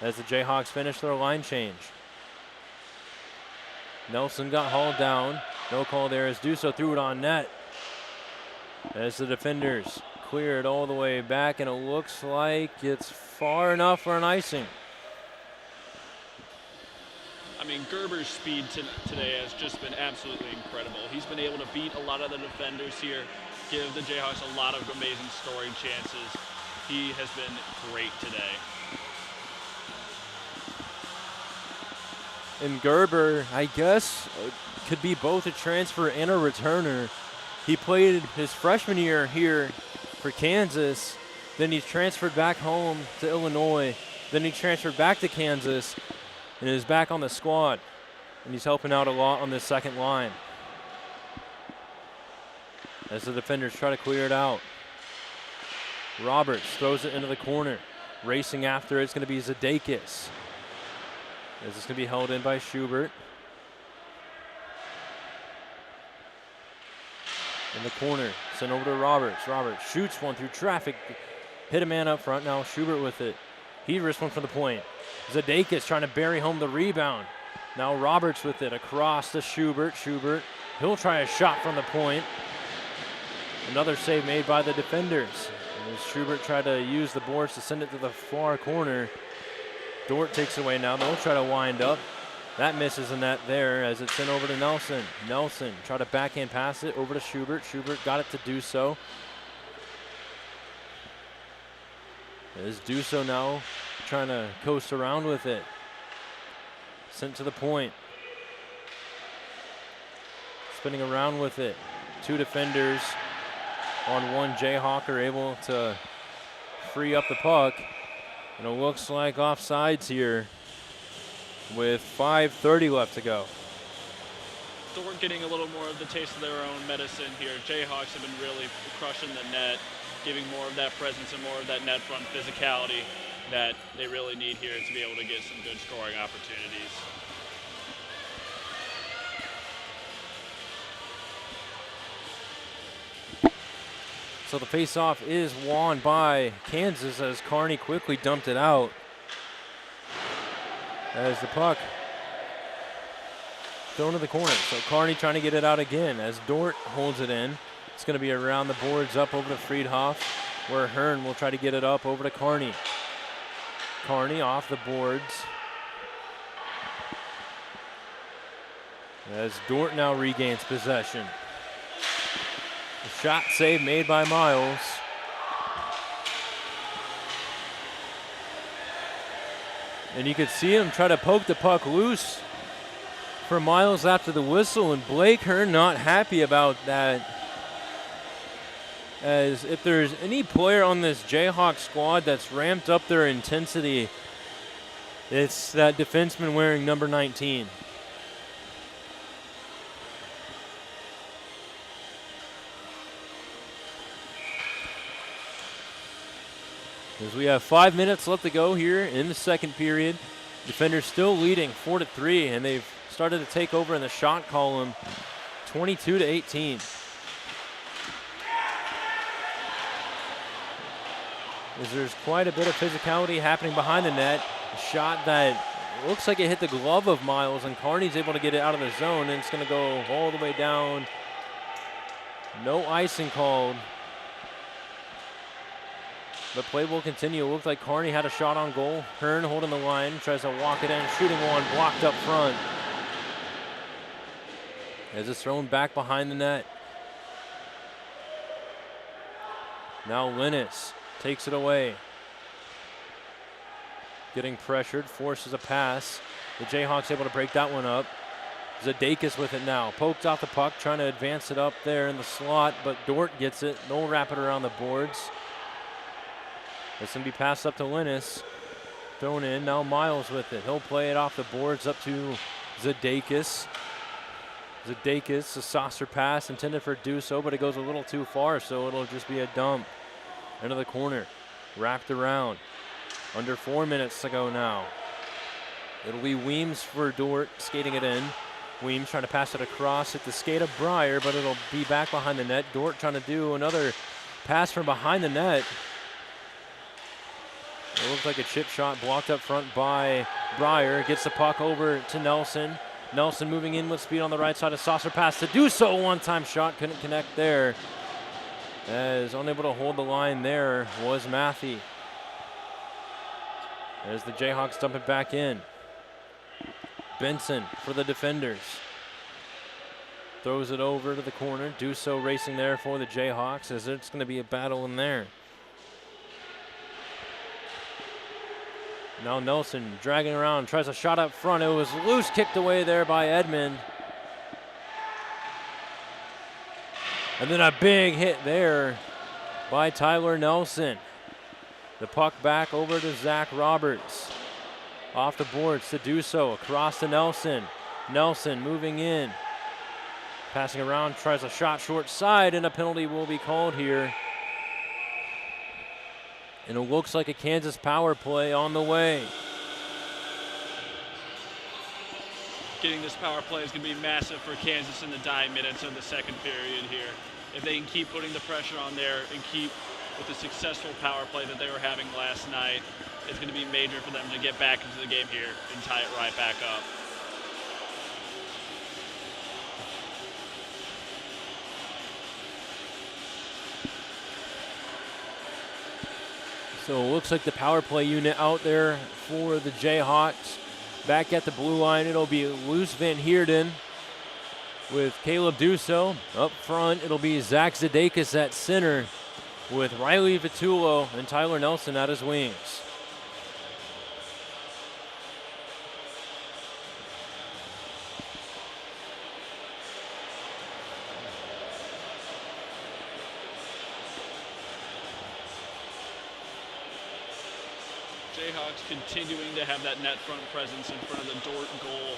as the Jayhawks finish their line change. Nelson got hauled down. No call there as Duso threw it on net. As the defenders clear it all the way back, and it looks like it's far enough for an icing. I mean, Gerber's speed today has just been absolutely incredible. He's been able to beat a lot of the defenders here, give the Jayhawks a lot of amazing scoring chances. He has been great today. And Gerber, I guess, could be both a transfer and a returner. He played his freshman year here for Kansas, then he transferred back home to Illinois, then he transferred back to Kansas, and is back on the squad. And he's helping out a lot on this second line. As the defenders try to clear it out. Roberts throws it into the corner. Racing after it's going to be Zadakis. As it's going to be held in by Schubert. In the corner, sent over to Roberts. Roberts shoots one through traffic. Hit a man up front. Now Schubert with it. He risks one for the point. Zadakis trying to bury home the rebound. Now Roberts with it across to Schubert. Schubert, he'll try a shot from the point. Another save made by the defenders. As Schubert tried to use the boards to send it to the far corner. Dordt takes it away now. They'll try to wind up. That misses the net there as it's sent over to Nelson. Nelson tried to backhand pass it over to Schubert. Schubert got it to Duso. As Duso now trying to coast around with it. Sent to the point. Spinning around with it. Two defenders on one Jayhawk are able to free up the puck. And it looks like offsides here with 5:30 left to go. Dordt getting a little more of the taste of their own medicine here. Jayhawks have been really crushing the net, giving more of that presence and more of that net front physicality that they really need here to be able to get some good scoring opportunities. So the face-off is won by Kansas as Kearney quickly dumped it out. As the puck thrown to the corner. So Kearney trying to get it out again as Dordt holds it in. It's going to be around the boards up over to Friedhoff, where Hearn will try to get it up over to Kearney. Kearney off the boards. As Dordt now regains possession. The shot save made by Miles. And you could see him try to poke the puck loose for Miles after the whistle, and Blake Hearn not happy about that. As if there's any player on this Jayhawk squad that's ramped up their intensity, it's that defenseman wearing number 19. As we have 5 minutes left to go here in the second period. Defenders still leading 4-3, and they've started to take over in the shot column 22-18. As there's quite a bit of physicality happening behind the net. A shot that looks like it hit the glove of Miles, and Kearney's able to get it out of the zone, and it's going to go all the way down. No icing called. But play will continue. It looked like Kearney had a shot on goal. Hearn holding the line, tries to walk it in, shooting one, blocked up front. As it's thrown back behind the net. Now Linus takes it away. Getting pressured, forces a pass. The Jayhawks able to break that one up. Zadakis with it now. Poked off the puck, trying to advance it up there in the slot, but Dordt gets it. No wrap it around the boards. It's going to be passed up to Linus. Thrown in, now Miles with it. He'll play it off the boards up to Zadakis. Zadakis, a saucer pass intended for Duso, but it goes a little too far, so it'll just be a dump. Into the corner, wrapped around. Under 4 minutes to go now. It'll be Weems for Dordt, skating it in. Weems trying to pass it across at the skate of Breyer, but it'll be back behind the net. Dordt trying to do another pass from behind the net. It looks like a chip shot blocked up front by Breyer. Gets the puck over to Nelson. Nelson moving in with speed on the right side. A saucer pass to Duso. One-time shot, couldn't connect there. As unable to hold the line there was Matthew. As the Jayhawks dump it back in. Benson for the defenders. Throws it over to the corner. Duso racing there for the Jayhawks, as it's going to be a battle in there. Now Nelson dragging around, tries a shot up front. It was loose, kicked away there by Edmond. And then a big hit there by Tyler Nelson. The puck back over to Zach Roberts. Off the boards to Duso, across to Nelson. Nelson moving in. Passing around, tries a shot short side, and a penalty will be called here. And it looks like a Kansas power play on the way. Getting this power play is going to be massive for Kansas in the dying minutes of the second period here. If they can keep putting the pressure on there and keep with the successful power play that they were having last night, it's going to be major for them to get back into the game here and tie it right back up. So it looks like the power play unit out there for the Jayhawks. Back at the blue line, it'll be Luce Van Heerden with Caleb Duso. Up front, it'll be Zach Zadakis at center with Riley Vitullo and Tyler Nelson at his wings. Jayhawks continuing to have that net front presence in front of the Dordt goal.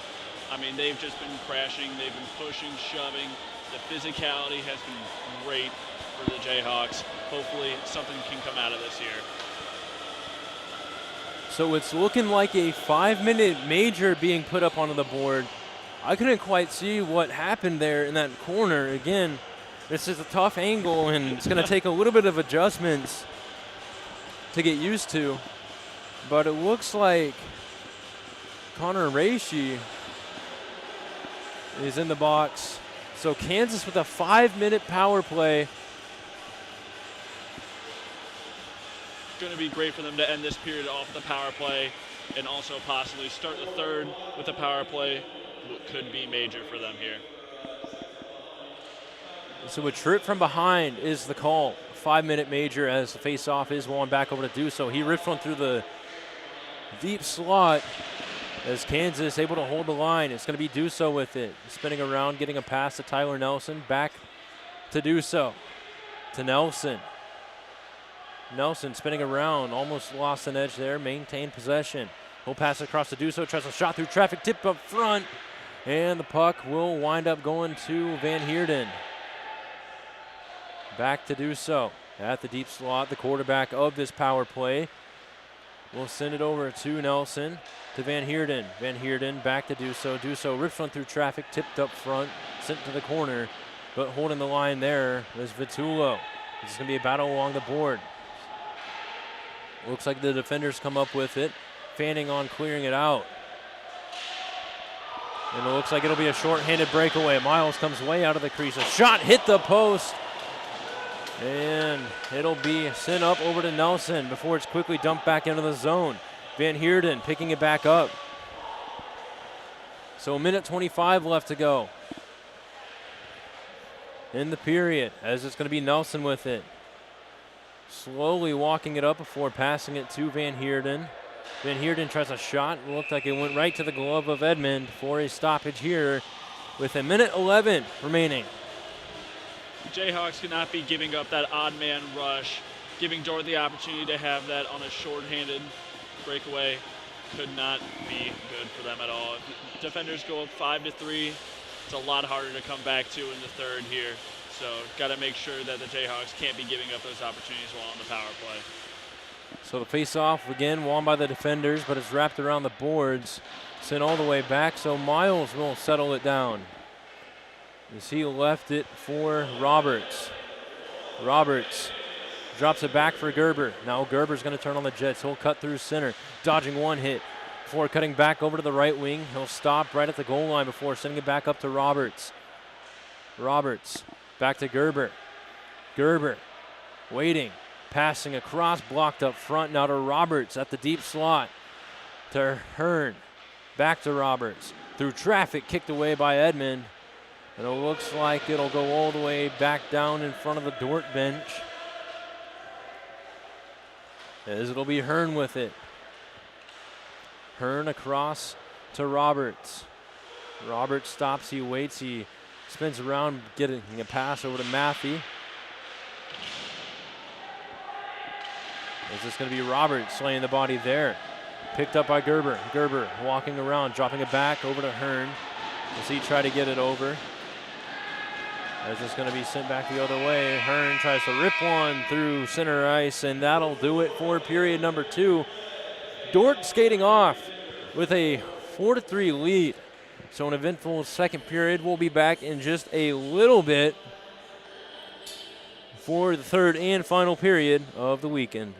I mean, they've just been crashing. They've been pushing, shoving. The physicality has been great for the Jayhawks. Hopefully something can come out of this here. So it's looking like a 5-minute major being put up onto the board. I couldn't quite see what happened there in that corner. Again, this is a tough angle, and it's going to take a little bit of adjustments to get used to. But it looks like Connor Reishi is in the box. So Kansas with a 5-minute power play. Going to be great for them to end this period off the power play and also possibly start the third with a power play. Could be major for them here. So a trip from behind is the call. 5-minute major as the face-off is won back over to Duso. He ripped one through the deep slot as Kansas able to hold the line. It's going to be Duso with it. Spinning around, getting a pass to Tyler Nelson. Back to Duso. To Nelson. Nelson spinning around, almost lost an edge there, maintained possession. He'll pass across to Duso, tries a shot through traffic, tip up front, and the puck will wind up going to Van Heerden. Back to Duso at the deep slot, the quarterback of this power play. We'll send it over to Nelson, to Van Heerden. Van Heerden back to Duso. Duso rips one through traffic, tipped up front, sent to the corner, but holding the line there was Vitullo. This is going to be a battle along the board. Looks like the defenders come up with it. Fanning on clearing it out. And it looks like it'll be a short-handed breakaway. Miles comes way out of the crease. A shot hit the post. And it'll be sent up over to Nelson before it's quickly dumped back into the zone. Van Heerden picking it back up. So a minute 25 left to go in the period, as it's going to be Nelson with it. Slowly walking it up before passing it to Van Heerden. Van Heerden tries a shot. It looked like it went right to the glove of Edmond for a stoppage here with a minute 11 remaining. The Jayhawks cannot be giving up that odd man rush. Giving Dordt the opportunity to have that on a short-handed breakaway could not be good for them at all. If defenders go up 5-3, it's a lot harder to come back to in the third here. So got to make sure that the Jayhawks can't be giving up those opportunities while on the power play. So the face-off, again, won by the defenders, but it's wrapped around the boards, sent all the way back, so Miles will settle it down. As he left it for Roberts. Roberts drops it back for Gerber. Now Gerber's going to turn on the Jets. He'll cut through center, dodging one hit before cutting back over to the right wing. He'll stop right at the goal line before sending it back up to Roberts. Roberts back to Gerber. Gerber waiting, passing across, blocked up front. Now to Roberts at the deep slot. To Hearn, back to Roberts. Through traffic, kicked away by Edmond. And it looks like it'll go all the way back down in front of the Dordt bench. As it'll be Hearn with it. Hearn across to Roberts. Roberts stops, he waits, he spins around, getting a pass over to Maffey. Is this going to be Roberts slaying the body there? Picked up by Gerber. Gerber walking around, dropping it back over to Hearn as he tried to get it over. As it's going to be sent back the other way. Hearn tries to rip one through center ice, and that'll do it for period number 2. Dordt skating off with a 4-3 lead. So an eventful second period. We'll be back in just a little bit for the third and final period of the weekend.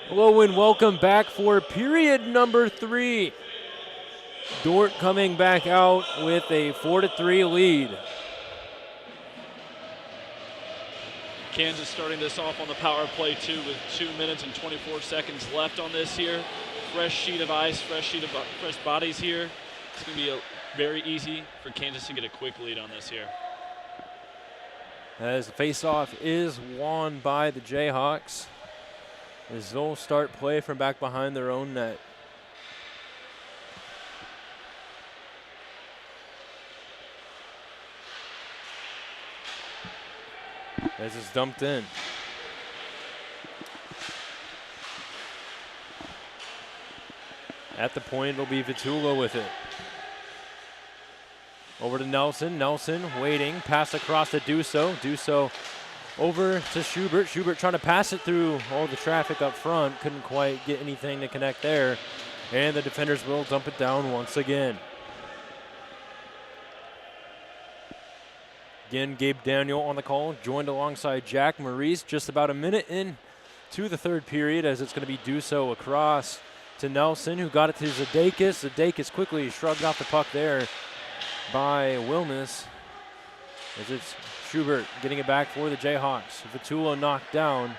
Hello and welcome back for period number 3. Dordt coming back out with a 4-3 lead. Kansas starting this off on the power play too with 2 minutes and 24 seconds left on this here. Fresh sheet of ice, fresh bodies here. It's going to be very easy for Kansas to get a quick lead on this here. As the faceoff is won by the Jayhawks, as they'll start play from back behind their own net. As it's dumped in. At the point, it'll be Vitula with it. Over to Nelson. Nelson waiting. Pass across to Duso. Duso over to Schubert. Schubert trying to pass it through all the traffic up front. Couldn't quite get anything to connect there. And the defenders will dump it down once again. Again, Gabe Daniel on the call, joined alongside Jack Maurice. Just about a minute into the third period as it's going to be Duso across to Nelson, who got it to Zadakis. Zadakis quickly shrugged off the puck there by Wilmus. As it's Schubert getting it back for the Jayhawks. Vitula knocked down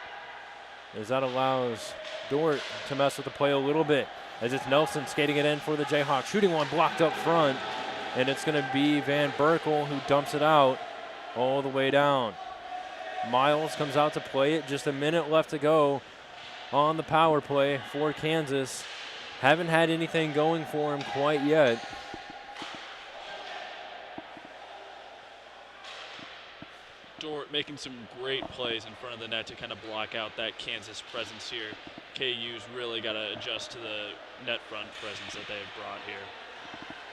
as that allows Dordt to mess with the play a little bit. As it's Nelson skating it in for the Jayhawks. Shooting one blocked up front. And it's going to be Van Berkel who dumps it out all the way down. Miles comes out to play it. Just a minute left to go on the power play for Kansas. Haven't had anything going for him quite yet. Dordt making some great plays in front of the net to kind of block out that Kansas presence here. KU's really got to adjust to the net front presence that they've brought here.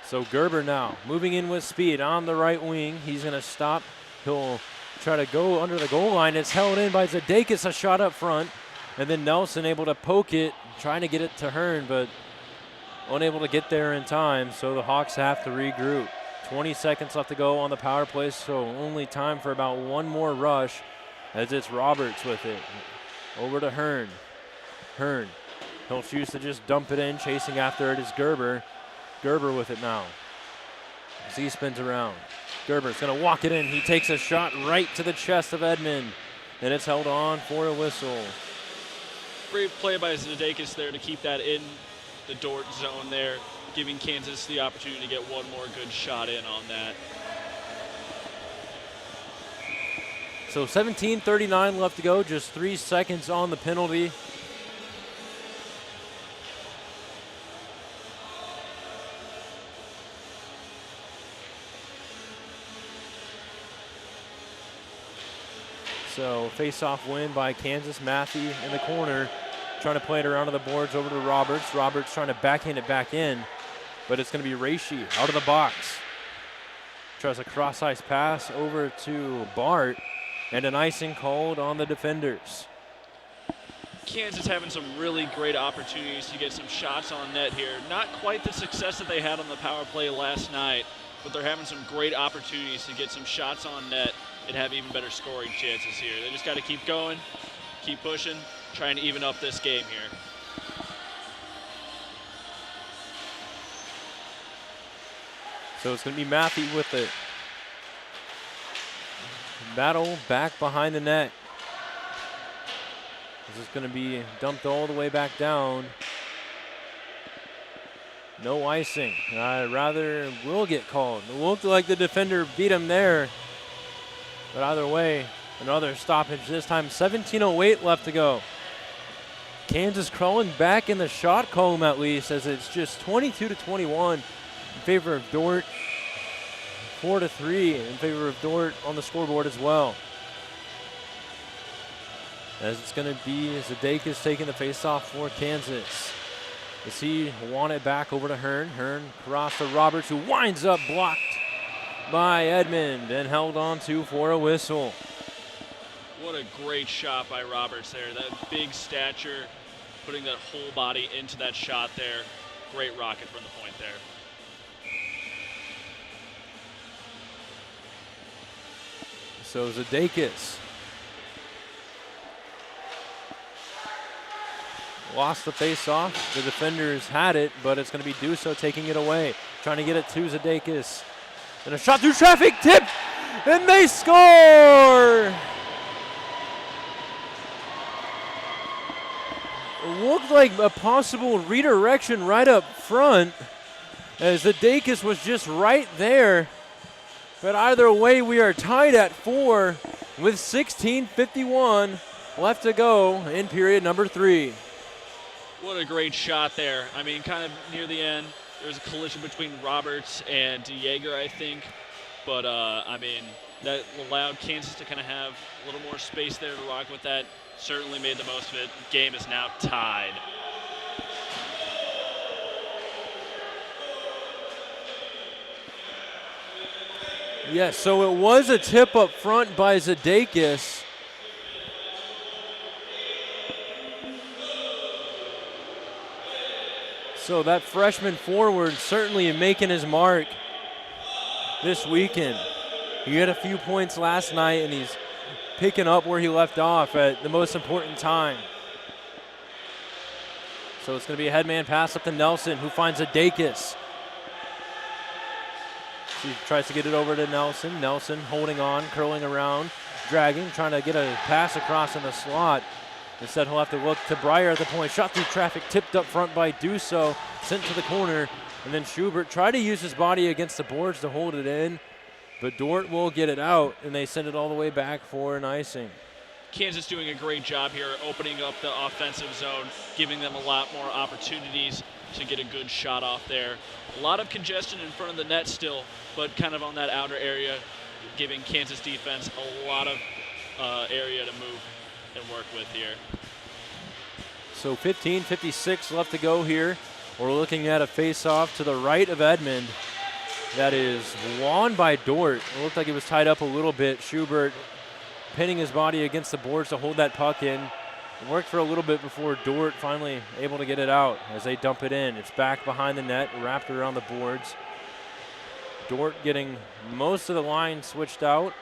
So Gerber now moving in with speed on the right wing. He's going to stop. He'll try to go under the goal line. It's held in by Zadakis, a shot up front. And then Nelson able to poke it, trying to get it to Hearn, but unable to get there in time. So the Hawks have to regroup. 20 seconds left to go on the power play, so only time for about one more rush as it's Roberts with it. Over to Hearn. Hearn. He'll choose to just dump it in. Chasing after it is Gerber. Gerber with it now. As he spins around. Gerber's going to walk it in. He takes a shot right to the chest of Edmond. And it's held on for a whistle. Great play by Zadakis there to keep that in the Dordt zone there, giving Kansas the opportunity to get one more good shot in on that. So 17:39 left to go. Just 3 seconds on the penalty. So face-off win by Kansas. Matthew in the corner, trying to play it around to the boards over to Roberts. Roberts trying to backhand it back in, but it's going to be Reishi out of the box. Tries a cross-ice pass over to Bart, and an icing called on the defenders. Kansas having some really great opportunities to get some shots on net here. Not quite the success that they had on the power play last night, but they're having some great opportunities to get some shots on net and have even better scoring chances here. They just got to keep going, keep pushing, trying to even up this game here. So it's going to be Matthew with it. Battle back behind the net. This is going to be dumped all the way back down. No icing. Rather will get called. It looked like the defender beat him there. But either way, another stoppage. This time 17:08 left to go. Kansas crawling back in the shot column at least, as it's just 22-21 in favor of Dordt. 4-3 in favor of Dordt on the scoreboard as well. As it's going to be Zadakis taking the faceoff for Kansas. As he won it back over to Hearn. Hearn across to Roberts, who winds up blocked by Edmond and held on to for a whistle. What a great shot by Roberts there. That big stature, putting that whole body into that shot there. Great rocket from the point there. So Zadakis lost the face-off. The defenders had it, but it's going to be Duso taking it away. Trying to get it to Zadakis. And a shot through traffic, tipped, and they score! It looked like a possible redirection right up front, as Zadakis was just right there. But either way, we are tied at 4 with 16:51 left to go in period number 3. What a great shot there. I mean, kind of near the end, there was a collision between Roberts and Jaeger, I think. But, I mean, that allowed Kansas to kind of have a little more space there to rock with that. Certainly made the most of it. Game is now tied. Yes, so it was a tip up front by Zadakis. So that freshman forward certainly making his mark this weekend. He had a few points last night, and he's picking up where he left off at the most important time. So it's going to be a headman pass up to Nelson, who finds Zadakis. He tries to get it over to Nelson. Nelson holding on, curling around, dragging, trying to get a pass across in the slot. Instead, he'll have to look to Breyer at the point. Shot through traffic, tipped up front by Duso, sent to the corner. And then Schubert tried to use his body against the boards to hold it in, but Dordt will get it out, and they send it all the way back for an icing. Kansas doing a great job here, opening up the offensive zone, giving them a lot more opportunities to get a good shot off there. A lot of congestion in front of the net still, but kind of on that outer area, giving Kansas defense a lot of area to move and work with here. So 15:56 left to go here. We're looking at a face-off to the right of Edmond. That is won by Dordt. It looked like it was tied up a little bit. Schubert pinning his body against the boards to hold that puck in. It worked for a little bit before Dordt finally able to get it out as they dump it in. It's back behind the net, wrapped around the boards. Dordt getting most of the line switched out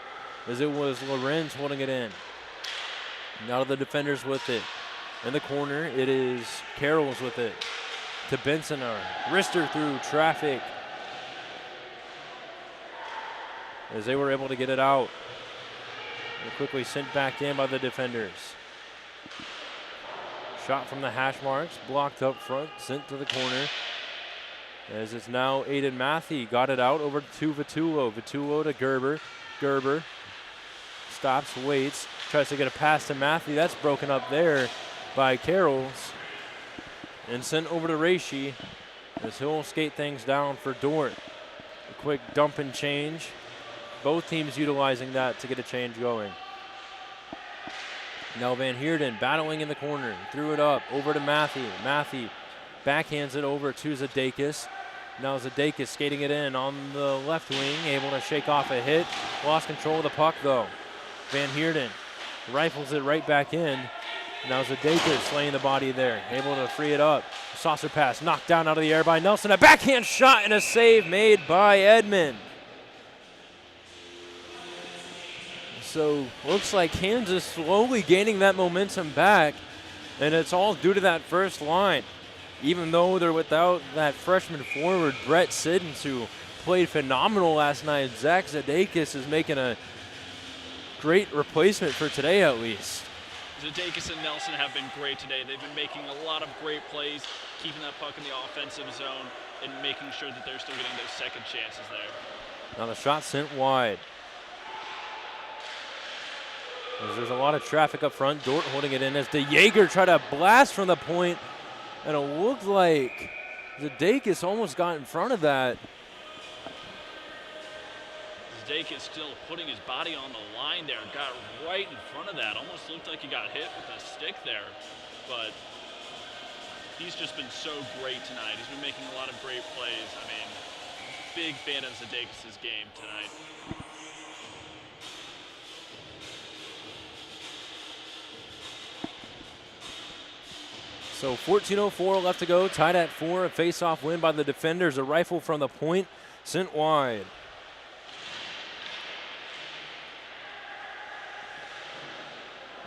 as it was Lorenz holding it in. Now the defenders with it. In the corner, it is Carroll's with it. To Benson, a wrister through traffic as they were able to get it out. And quickly sent back in by the defenders. Shot from the hash marks, blocked up front, sent to the corner. As it's now Aiden Matthey, got it out over to Vitullo. Vitullo to Gerber. Gerber stops, waits, tries to get a pass to Matthey. That's broken up there by Carrolls. And sent over to Reishi as he'll skate things down for Dordt. A quick dump and change. Both teams utilizing that to get a change going. Now Van Heerden battling in the corner. Threw it up over to Matthey. Matthey backhands it over to Zadakis. Now Zadakis skating it in on the left wing, able to shake off a hit. Lost control of the puck though. Van Heerden rifles it right back in. Now Zadakis slaying the body there, able to free it up. Saucer pass knocked down out of the air by Nelson. A backhand shot and a save made by Edmond. So looks like Kansas slowly gaining that momentum back, and it's all due to that first line. Even though they're without that freshman forward, Brett Siddons, who played phenomenal last night, Zach Zadakis is making a great replacement for today at least. Zadakis and Nelson have been great today. They've been making a lot of great plays, keeping that puck in the offensive zone, and making sure that they're still getting those second chances there. Now the shot sent wide. As there's a lot of traffic up front. Dordt holding it in as the Jaeger tried to blast from the point, and it looked like Zadakis almost got in front of that. Zadakis still putting his body on the line there. Got right in front of that. Almost looked like he got hit with a stick there. But he's just been so great tonight. He's been making a lot of great plays. I mean, big fan of Zadakis' game tonight. So 14:04 left to go, tied at 4. A face-off win by the defenders. A rifle from the point, sent wide.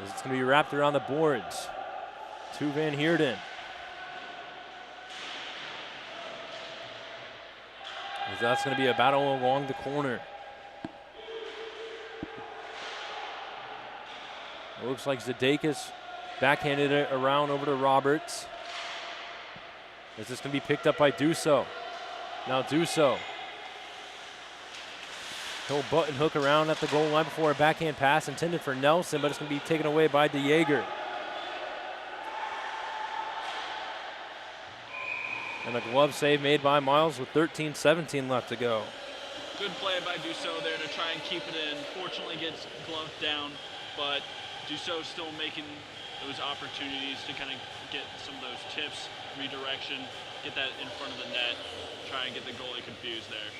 It's going to be wrapped around the boards. To Van Heerden. As that's going to be a battle along the corner. It looks like Zadakis backhanded it around over to Roberts. Is this going to be picked up by Duso? Now Duso. He'll button hook around at the goal line before a backhand pass intended for Nelson, but it's going to be taken away by DeJager. And a glove save made by Miles with 13-17 left to go. Good play by Duso there to try and keep it in. Fortunately gets gloved down, but Duso still making those opportunities to kind of get some of those tips, redirection, get that in front of the net, try and get the goalie confused there.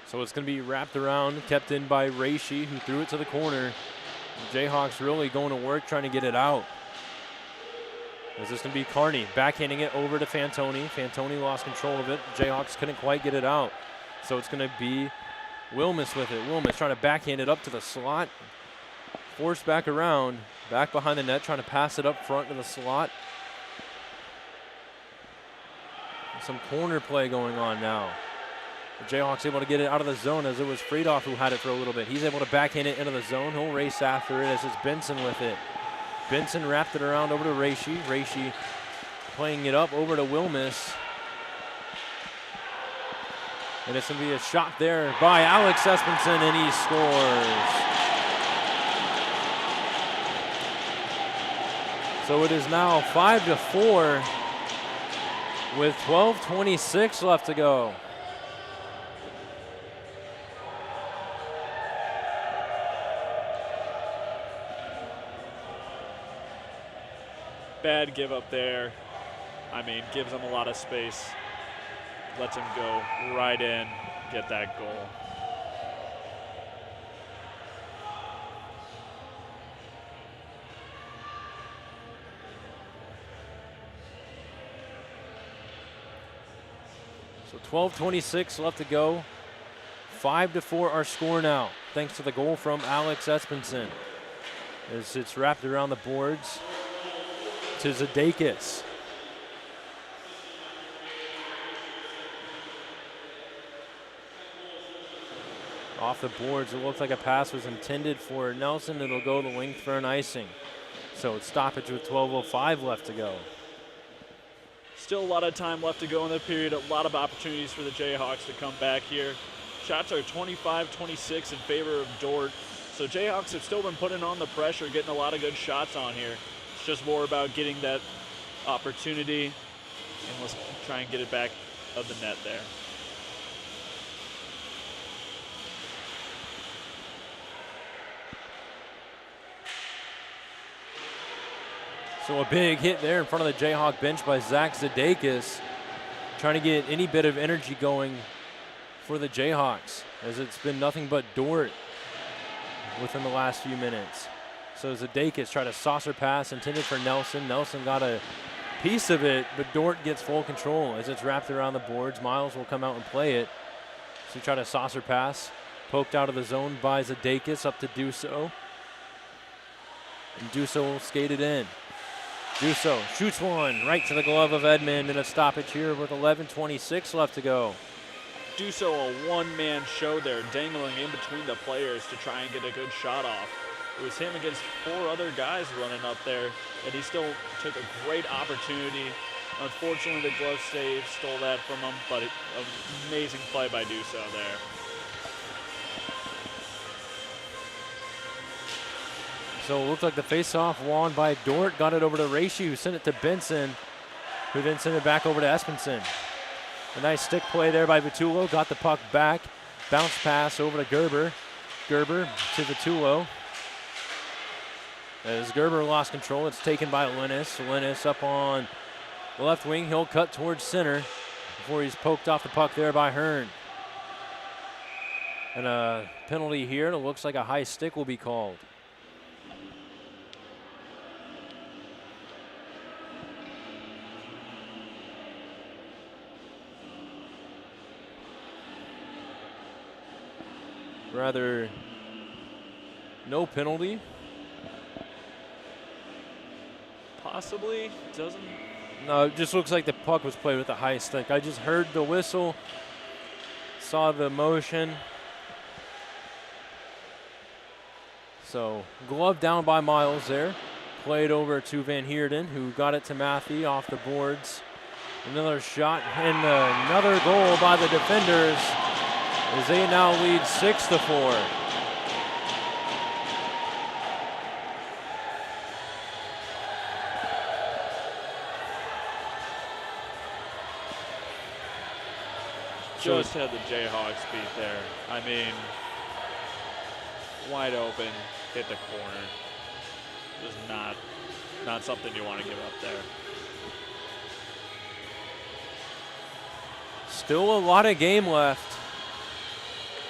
So it's going to be wrapped around, kept in by Reishi, who threw it to the corner. The Jayhawks really going to work trying to get it out. Is this going to be Carney backhanding it over to Fantoni? Fantoni lost control of it. Jayhawks couldn't quite get it out. So it's going to be Wilmus with it. Wilmus trying to backhand it up to the slot. Forced back around, back behind the net, trying to pass it up front to the slot. Some corner play going on now. The Jayhawks able to get it out of the zone as it was Friedhoff who had it for a little bit. He's able to backhand it into the zone. He'll race after it as it's Benson with it. Benson wrapped it around over to Reishi. Reishi playing it up over to Wilmus. And it's going to be a shot there by Alex Espenson, and he scores. So it is now 5-4 with 12:26 left to go. Bad give up there. I mean, gives him a lot of space. Lets him go right in, get that goal. So 12:26 left to go. 5-4 our score now, thanks to the goal from Alex Espenson. As it's wrapped around the boards to Zadakis. Off the boards, it looks like a pass was intended for Nelson. It'll go the length for an icing. So it's stoppage with 12:05 left to go. Still a lot of time left to go in the period. A lot of opportunities for the Jayhawks to come back here. Shots are 25-26 in favor of Dordt. So Jayhawks have still been putting on the pressure, getting a lot of good shots on here. It's just more about getting that opportunity, and let's try and get it back of the net there. So a big hit there in front of the Jayhawk bench by Zach Zadakis, trying to get any bit of energy going for the Jayhawks, as it's been nothing but Dordt within the last few minutes. So Zadakis tried a saucer pass intended for Nelson. Nelson got a piece of it, but Dordt gets full control as it's wrapped around the boards. Miles will come out and play it. So he tried a saucer pass, poked out of the zone by Zadakis up to Duso. And Duso will skate it in. Duso shoots one right to the glove of Edmond, and a stoppage here with 11:26 left to go. Duso a one-man show there, dangling in between the players to try and get a good shot off. It was him against four other guys running up there, and he still took a great opportunity. Unfortunately, the glove save stole that from him, but an amazing play by Duso there. So it looked like the face-off won by Dordt, got it over to Reishi, who sent it to Benson, who then sent it back over to Espenson. A nice stick play there by Vitullo, got the puck back, bounce pass over to Gerber. Gerber to Vitullo. As Gerber lost control, it's taken by Linus. Linus up on the left wing, he'll cut towards center before he's poked off the puck there by Hearn. And a penalty here, and it looks like a high stick will be called. Rather No penalty. Possibly. Doesn't. No, it just looks like the puck was played with a high stick. I just heard the whistle, saw the motion. So glove down by Miles there. Played over to Van Heerden, who got it to Matthew off the boards. Another shot and another goal by the defenders as they now lead 6-4. Just had the Jayhawks beat there. I mean, wide open, hit the corner. Just not something you want to give up there. Still a lot of game left.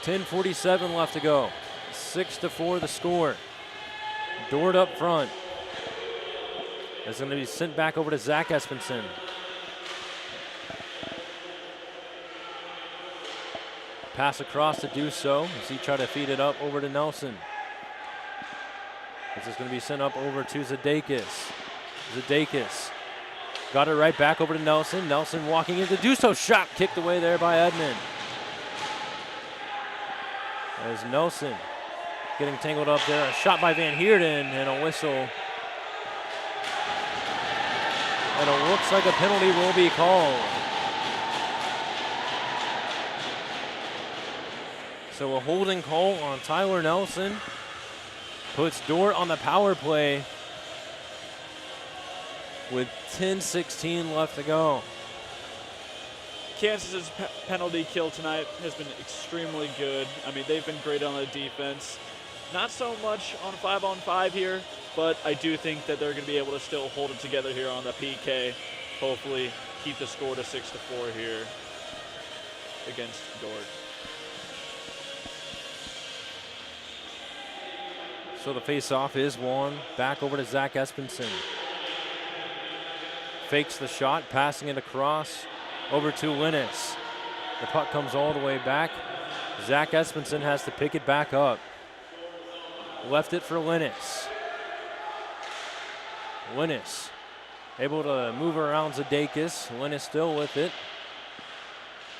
10:47 left to go. 6-4 the score. Dordt up front. It's going to be sent back over to Zach Espenson. Pass across to do so as he tried to feed it up over to Nelson. This is going to be sent up over to Zadakis. Zadakis got it right back over to Nelson. Nelson walking into do so. Shot kicked away there by Edmond. As Nelson getting tangled up there. A shot by Van Heerden and a whistle. And it looks like a penalty will be called. So a holding call on Tyler Nelson puts Dordt on the power play with 10:16 left to go. Kansas's penalty kill tonight has been extremely good. I mean, they've been great on the defense. Not so much on 5-on-5 here, but I do think that they're going to be able to still hold it together here on the PK. Hopefully keep the score to 6-4 here against Dordt. So the face-off is won. Back over to Zach Espenson. Fakes the shot, passing it across over to Linus. The puck comes all the way back. Zach Espenson has to pick it back up. Left it for Linus. Linus able to move around Zadakis. Linus still with it.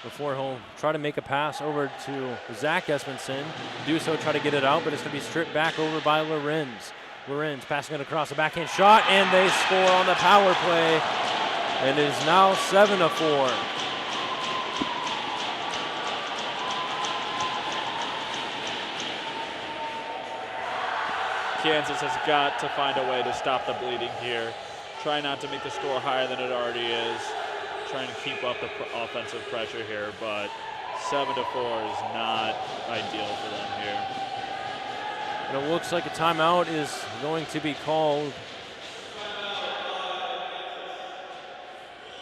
Before he'll try to make a pass over to Zach Espenson. Do so, try to get it out, but it's going to be stripped back over by Lorenz. Lorenz passing it across a backhand shot, and they score on the power play. And it is now 7-4. Kansas has got to find a way to stop the bleeding here. Try not to make the score higher than it already is. Trying to keep up the offensive pressure here, but 7-4 is not ideal for them here. And it looks like a timeout is going to be called.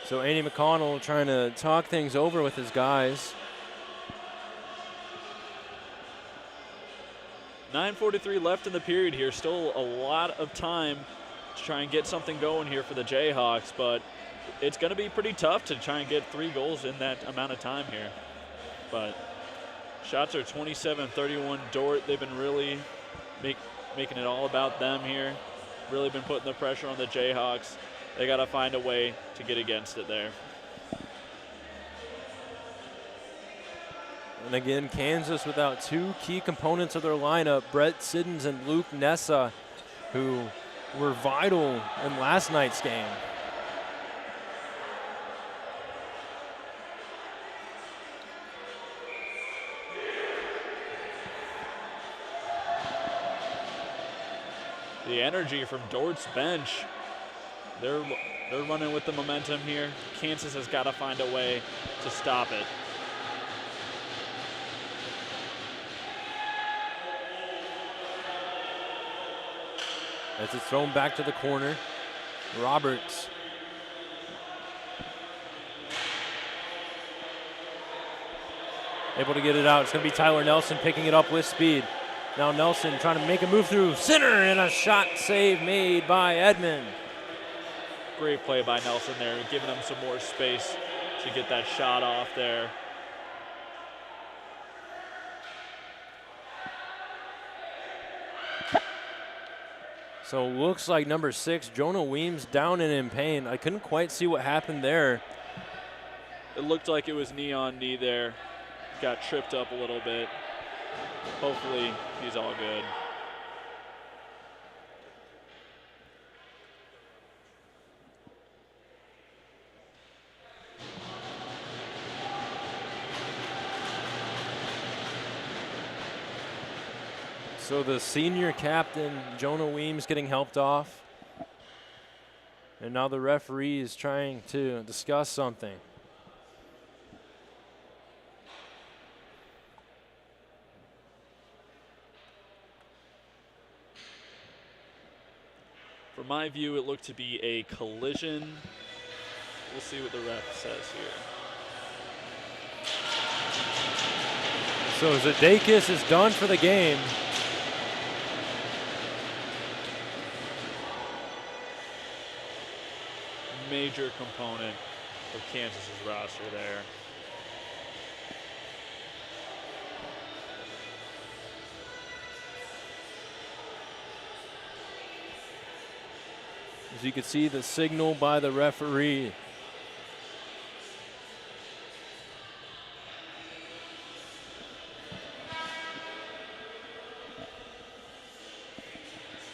So Andy McConnell trying to talk things over with his guys. 9:43 left in the period here. Still a lot of time to try and get something going here for the Jayhawks, but it's going to be pretty tough to try and get 3 goals in that amount of time here. But shots are 27-31 Dordt. They've been really making it all about them here. Really been putting the pressure on the Jayhawks. They got to find a way to get against it there. And again, Kansas without 2 key components of their lineup, Brett Siddons and Luke Nessa, who were vital in last night's game. The energy from Dordt's bench. They're running with the momentum here. Kansas has got to find a way to stop it. As it's thrown back to the corner, Roberts. Able to get it out. It's going to be Tyler Nelson picking it up with speed. Now Nelson trying to make a move through center, and a shot save made by Edmond. Great play by Nelson there, giving him some more space to get that shot off there. So looks like number 6, Jonah Weems, down and in pain. I couldn't quite see what happened there. It looked like it was knee on knee there. Got tripped up a little bit. Hopefully he's all good. So the senior captain, Jonah Weems, getting helped off. And now the referee is trying to discuss something. From my view, it looked to be a collision. We'll see what the ref says here. So Zadakis is done for the game. Major component of Kansas's roster there. As you can see, the signal by the referee.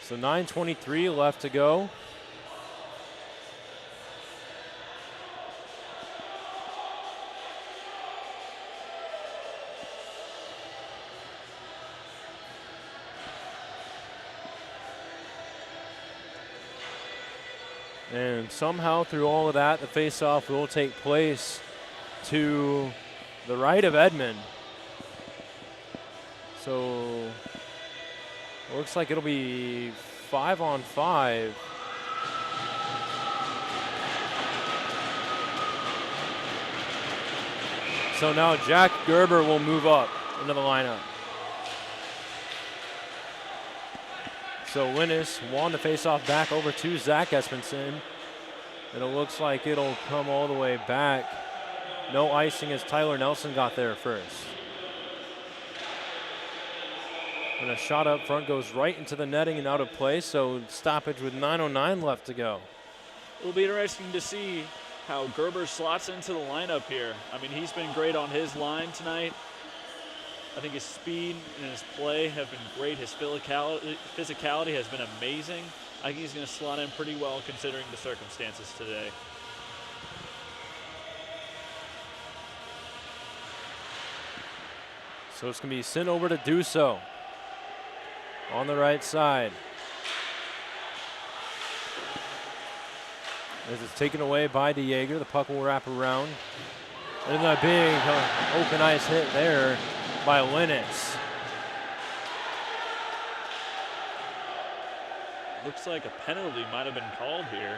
So 9:23 left to go. And somehow through all of that, the faceoff will take place to the right of Edmond. So it looks like it'll be 5-on-5. So now Jack Gerber will move up into the lineup. So Linus won the faceoff back over to Zach Espenson. And it looks like it'll come all the way back. No icing as Tyler Nelson got there first. And a shot up front goes right into the netting and out of play. So stoppage with 9:09 left to go. It'll be interesting to see how Gerber slots into the lineup here. I mean, he's been great on his line tonight. I think his speed and his play have been great. His physicality has been amazing. I think he's going to slot in pretty well considering the circumstances today. So it's going to be sent over to Duso on the right side. As it's taken away by DeJager, the puck will wrap around. And a big open ice hit there by Linus. Looks like a penalty might have been called here.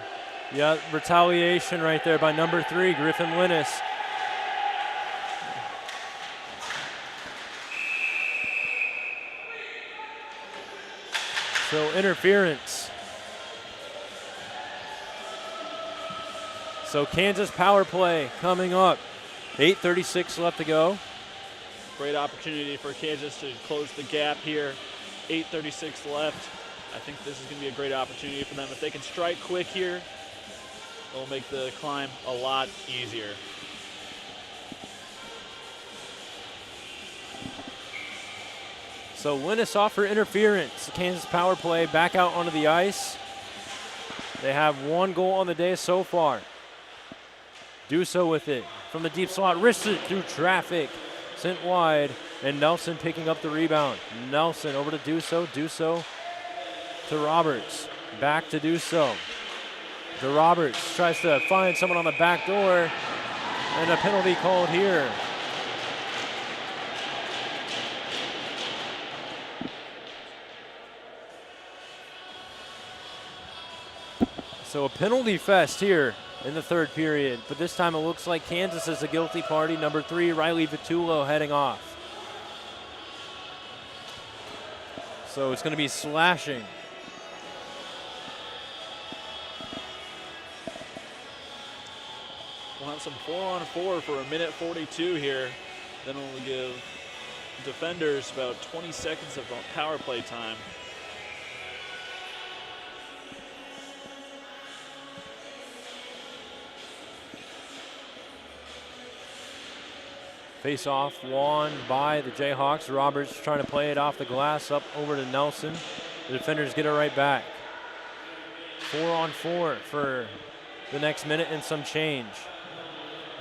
Yeah, retaliation right there by number 3, Griffin Linus. So interference. So Kansas power play coming up. 8:36 left to go. Great opportunity for Kansas to close the gap here. 8:36 left. I think this is going to be a great opportunity for them. If they can strike quick here, it'll make the climb a lot easier. So Linus off for interference. Kansas power play back out onto the ice. They have 1 goal on the day so far. Duso with it from the deep slot, wrists it through traffic, sent wide, and Nelson picking up the rebound. Nelson over to Duso, Duso to Roberts, back to Duso. To Roberts, tries to find someone on the back door, and a penalty called here. So a penalty fest here in the third period, but this time it looks like Kansas is a guilty party. Number 3, Riley Vitullo heading off. So it's going to be slashing. We'll have some 4-on-4 for 1:42 here. Then we'll give defenders about 20 seconds of power play time. Face off won by the Jayhawks. Roberts trying to play it off the glass up over to Nelson. The defenders get it right back. 4-on-4 for the next minute and some change.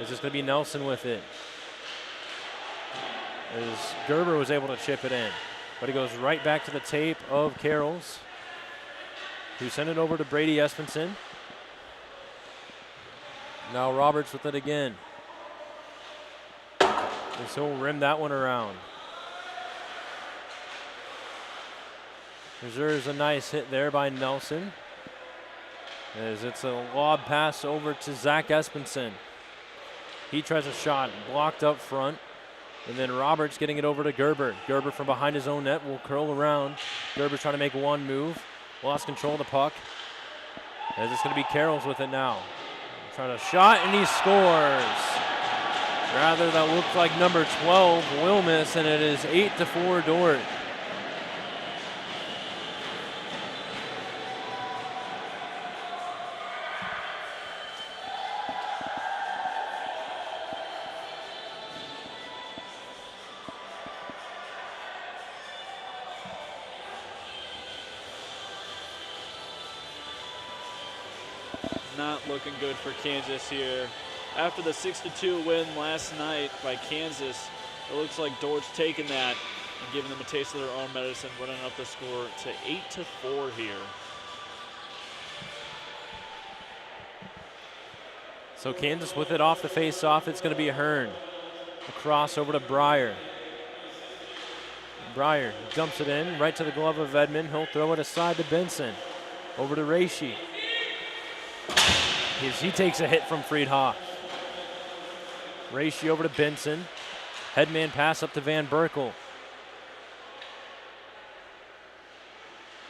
Is this going to be Nelson with it? As Gerber was able to chip it in. But it goes right back to the tape of Carroll's, who sent it over to Brady Espenson. Now Roberts with it again. And so he'll rim that one around. There's a nice hit there by Nelson, as it's a lob pass over to Zach Espenson. He tries a shot, blocked up front, and then Roberts getting it over to Gerber. Gerber from behind his own net will curl around. Gerber trying to make one move, lost control of the puck, as it's going to be Carroll's with it now. Trying a shot, and he scores. Rather, that looked like number 12 will miss, and it is 8-4 Dordt. Not looking good for Kansas here. After the 6-2 win last night by Kansas, it looks like Dordt's taking that and giving them a taste of their own medicine, running up the score to 8-4 here. So Kansas with it off the face-off. It's going to be Hearn. A cross over to Breyer. Breyer dumps it in right to the glove of Edmond. He'll throw it aside to Benson. Over to Reishi. He takes a hit from Friedhoff. Reishi over to Benson. Headman pass up to Van Berkel.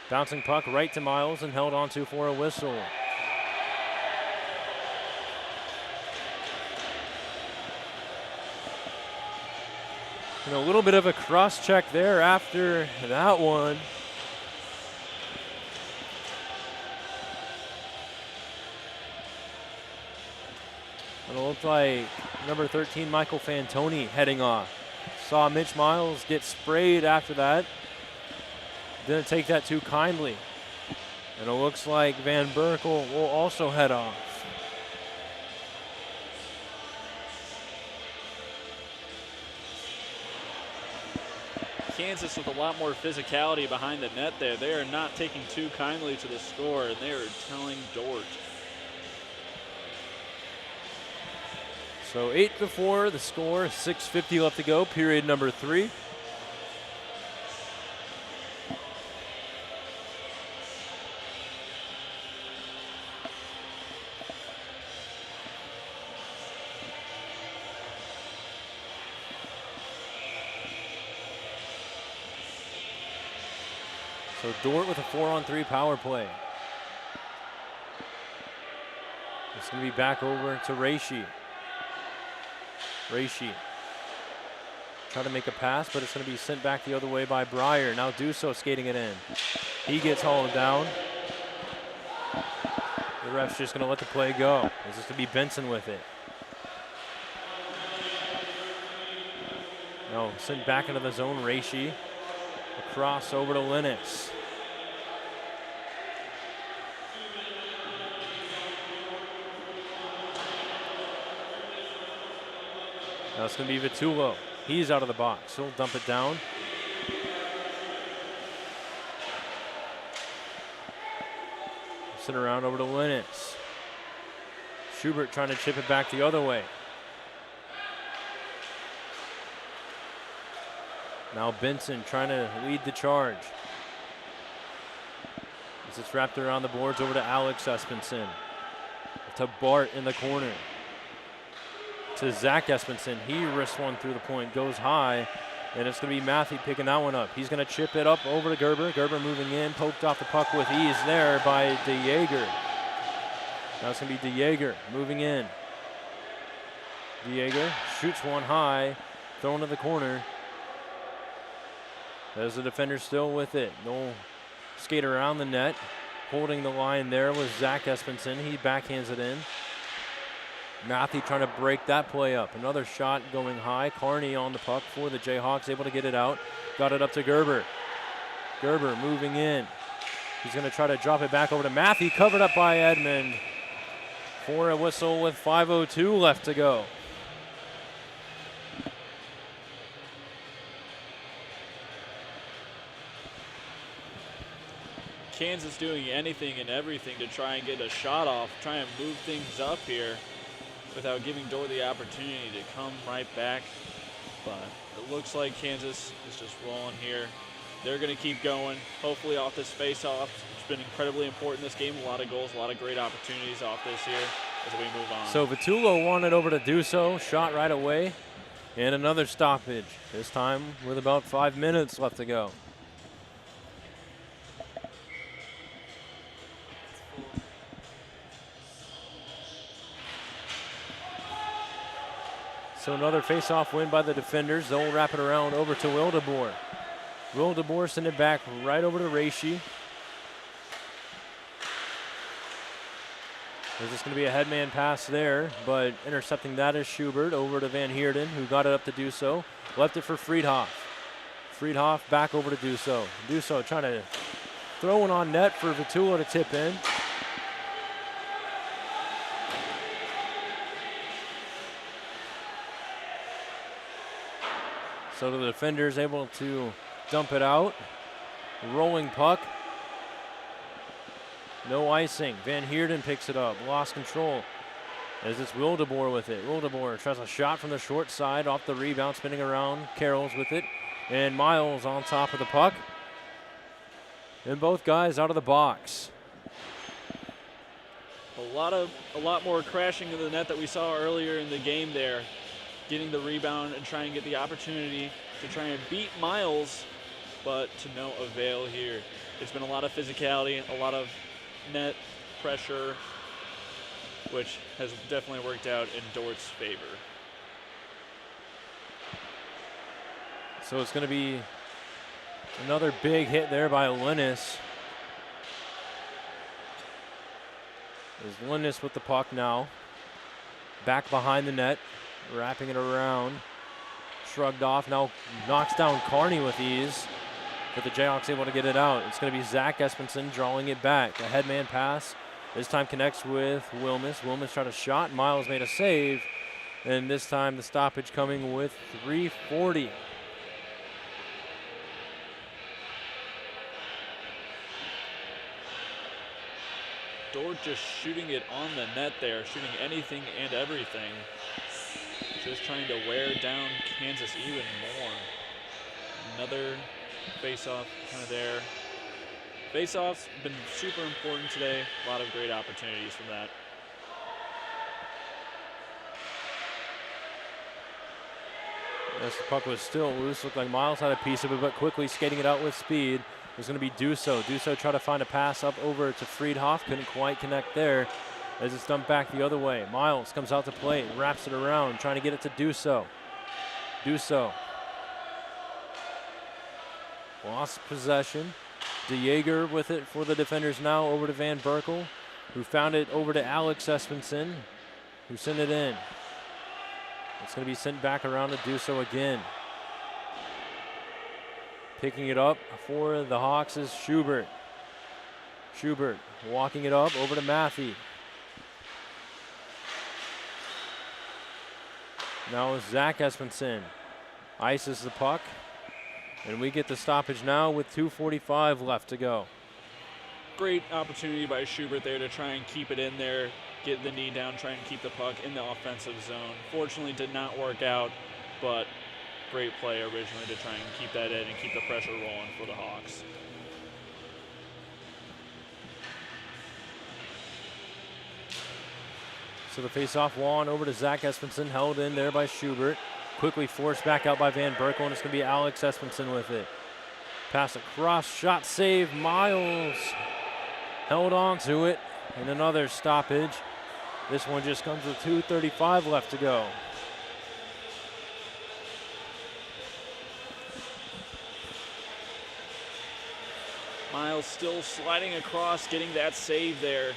Bouncing puck right to Miles and held onto for a whistle. And a little bit of a cross check there after that one. And it looked like number 13, Michael Fantoni, heading off. Saw Mitch Miles get sprayed after that. Didn't take that too kindly. And it looks like Van Berkel will also head off. Kansas with a lot more physicality behind the net there. They are not taking too kindly to the score, and they are telling Dordt. So 8-4, the score, 6:50 left to go, period number 3. So Dordt with a 4-on-3 power play. It's going to be back over to Reishi. Reishi trying to make a pass, but it's going to be sent back the other way by Breyer. Now Dusso skating it in. He gets hauled down. The ref's just going to let the play go. This is going to be Benson with it. No, sent back into the zone, Reishi. Across over to Linux. Now it's going to be Vitullo. He's out of the box. He'll dump it down. Sit around over to Linux. Schubert trying to chip it back the other way. Now Benson trying to lead the charge. As it's wrapped around the boards over to Alex Espenson. To Bart in the corner. To Zach Espenson. He wrists one through the point, goes high, and it's going to be Matthew picking that one up. He's going to chip it up over to Gerber. Gerber moving in, poked off the puck with ease there by DeJager. Now it's going to be DeJager moving in. DeJager shoots one high, thrown to the corner. There's the defender still with it. No skate around the net. Holding the line there was Zach Espenson. He backhands it in. Matthew trying to break that play up. Another shot going high. Carney on the puck for the Jayhawks, able to get it out. Got it up to Gerber. Gerber moving in. He's going to try to drop it back over to Matthew, covered up by Edmond. For a whistle with 5:02 left to go. Kansas doing anything and everything to try and get a shot off, try and move things up here without giving Dordt the opportunity to come right back. But it looks like Kansas is just rolling here. They're going to keep going, hopefully off this face-off. It's been incredibly important this game. A lot of goals, a lot of great opportunities off this here as we move on. So Vitullo wanted over to Duso, shot right away, and another stoppage, this time with about 5 minutes left to go. So another face-off win by the defenders. They'll wrap it around over to Wildeboer. Wildeboer send it back right over to Reishi. There's just going to be a headman pass there, but intercepting that is Schubert over to Van Heerden, who got it up to Duso. Left it for Friedhoff. Friedhoff back over to Duso. Duso trying to throw one on net for Vitullo to tip in. So the defender's able to dump it out. Rolling puck. No icing. Van Heerden picks it up. Lost control. As it's Wildeboer with it. Wildeboer tries a shot from the short side off the rebound, spinning around. Carroll's with it. And Miles on top of the puck. And both guys out of the box. A lot more crashing of the net that we saw earlier in the game there. Getting the rebound and trying to get the opportunity to try and beat Miles, but to no avail here. It's been a lot of physicality, a lot of net pressure, which has definitely worked out in Dordt's favor. So it's going to be another big hit there by Linus. There's Linus with the puck now. Back behind the net. Wrapping it around, shrugged off, now knocks down Carney with ease, but the Jayhawks able to get it out. It's going to be Zach Espenson drawing it back. A headman pass, this time connects with Wilmus. Wilmus tried a shot, Miles made a save, and this time the stoppage coming with 3:40. Dordt just shooting it on the net there, shooting anything and everything. Just trying to wear down Kansas even more. Another face-off kind of there. Face-offs been super important today. A lot of great opportunities from that. As the puck was still loose, looked like Miles had a piece of it, but quickly skating it out with speed. It was going to be Duso. Duso tried to find a pass up over to Friedhoff. Couldn't quite connect there as it's dumped back the other way. Miles comes out to play, wraps it around, trying to get it to Duso. Duso. Lost possession. DeJager with it for the defenders now, over to Van Berkel, who found it over to Alex Espenson, who sent it in. It's going to be sent back around to Duso again. Picking it up for the Hawks is Schubert. Schubert walking it up over to Matthew. Now Zach Espenson ices the puck, and we get the stoppage now with 2:45 left to go. Great opportunity by Schubert there to try and keep it in there, get the knee down, try and keep the puck in the offensive zone. Fortunately, did not work out, but great play originally to try and keep that in and keep the pressure rolling for the Hawks. So the face-off wall and over to Zach Espenson, held in there by Schubert. Quickly forced back out by Van Berkel, and it's going to be Alex Espenson with it. Pass across, shot save, Miles held on to it, and another stoppage. This one just comes with 2:35 left to go. Miles still sliding across, getting that save there.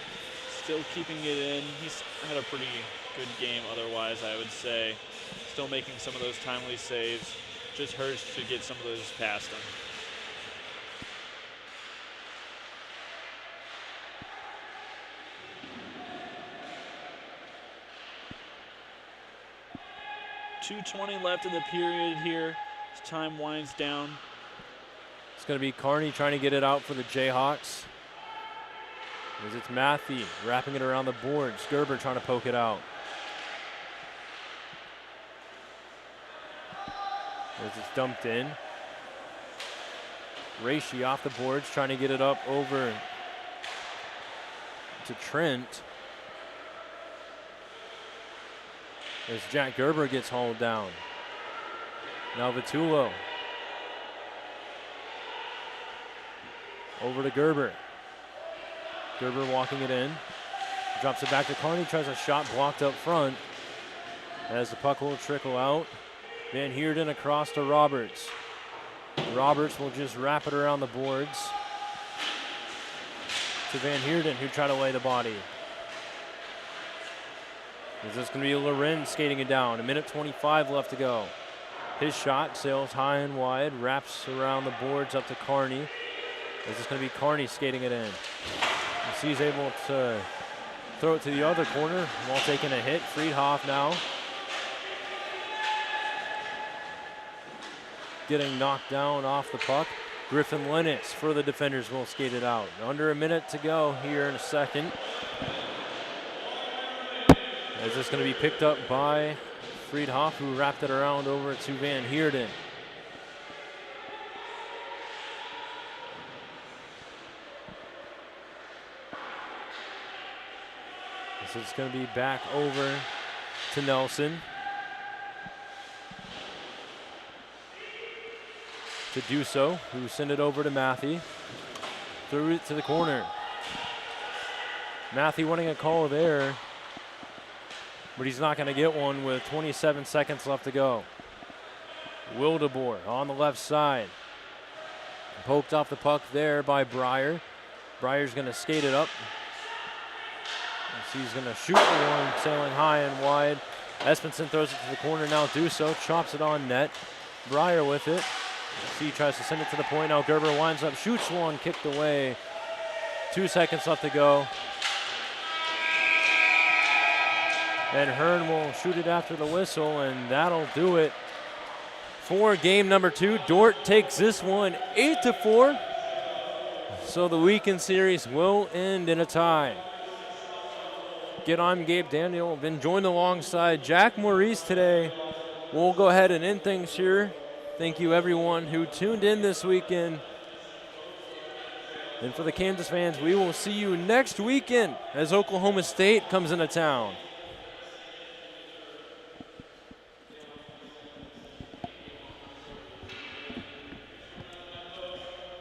Still keeping it in. He's had a pretty good game otherwise, I would say. Still making some of those timely saves. Just hurts to get some of those past him. .220 left in the period here as time winds down. It's going to be Kearney trying to get it out for the Jayhawks. As it's Matthew wrapping it around the boards. Gerber trying to poke it out. As it's dumped in. Reishi off the boards trying to get it up over to Trent. As Jack Gerber gets hauled down. Now Vitullo. Over to Gerber. Gerber walking it in. Drops it back to Kearney. Tries a shot blocked up front. As the puck will trickle out. Van Heerden across to Roberts. Roberts will just wrap it around the boards. To Van Heerden, who tried to lay the body. Is this going to be Loren skating it down? 1:25 left to go. His shot sails high and wide, wraps around the boards up to Kearney. Is this going to be Kearney skating it in? He's able to throw it to the other corner while taking a hit. Friedhoff now getting knocked down off the puck. Griffin Lennox for the defenders will skate it out. Under a minute to go here in a second. Is this going to be picked up by Friedhoff, who wrapped it around over to Van Heerden. This is going to be back over to Nelson. To Duso, who sent it over to Matthew. Threw it to the corner. Matthew wanting a call there, but he's not going to get one with 27 seconds left to go. Wildeboer on the left side. Poked off the puck there by Breyer. Breyer's going to skate it up. He's going to shoot the one, sailing high and wide. Espenson throws it to the corner now. Duso chops it on net. Breyer with it. C tries to send it to the point. Now Gerber winds up, shoots one, kicked away. 2 seconds left to go. And Hearn will shoot it after the whistle, and that'll do it for game number 2. Dordt takes this one 8-4. So the weekend series will end in a tie. I'm Gabe Daniel. Been joined alongside Jack Maurice today. We'll go ahead and end things here. Thank you everyone who tuned in this weekend. And for the Kansas fans, we will see you next weekend as Oklahoma State comes into town.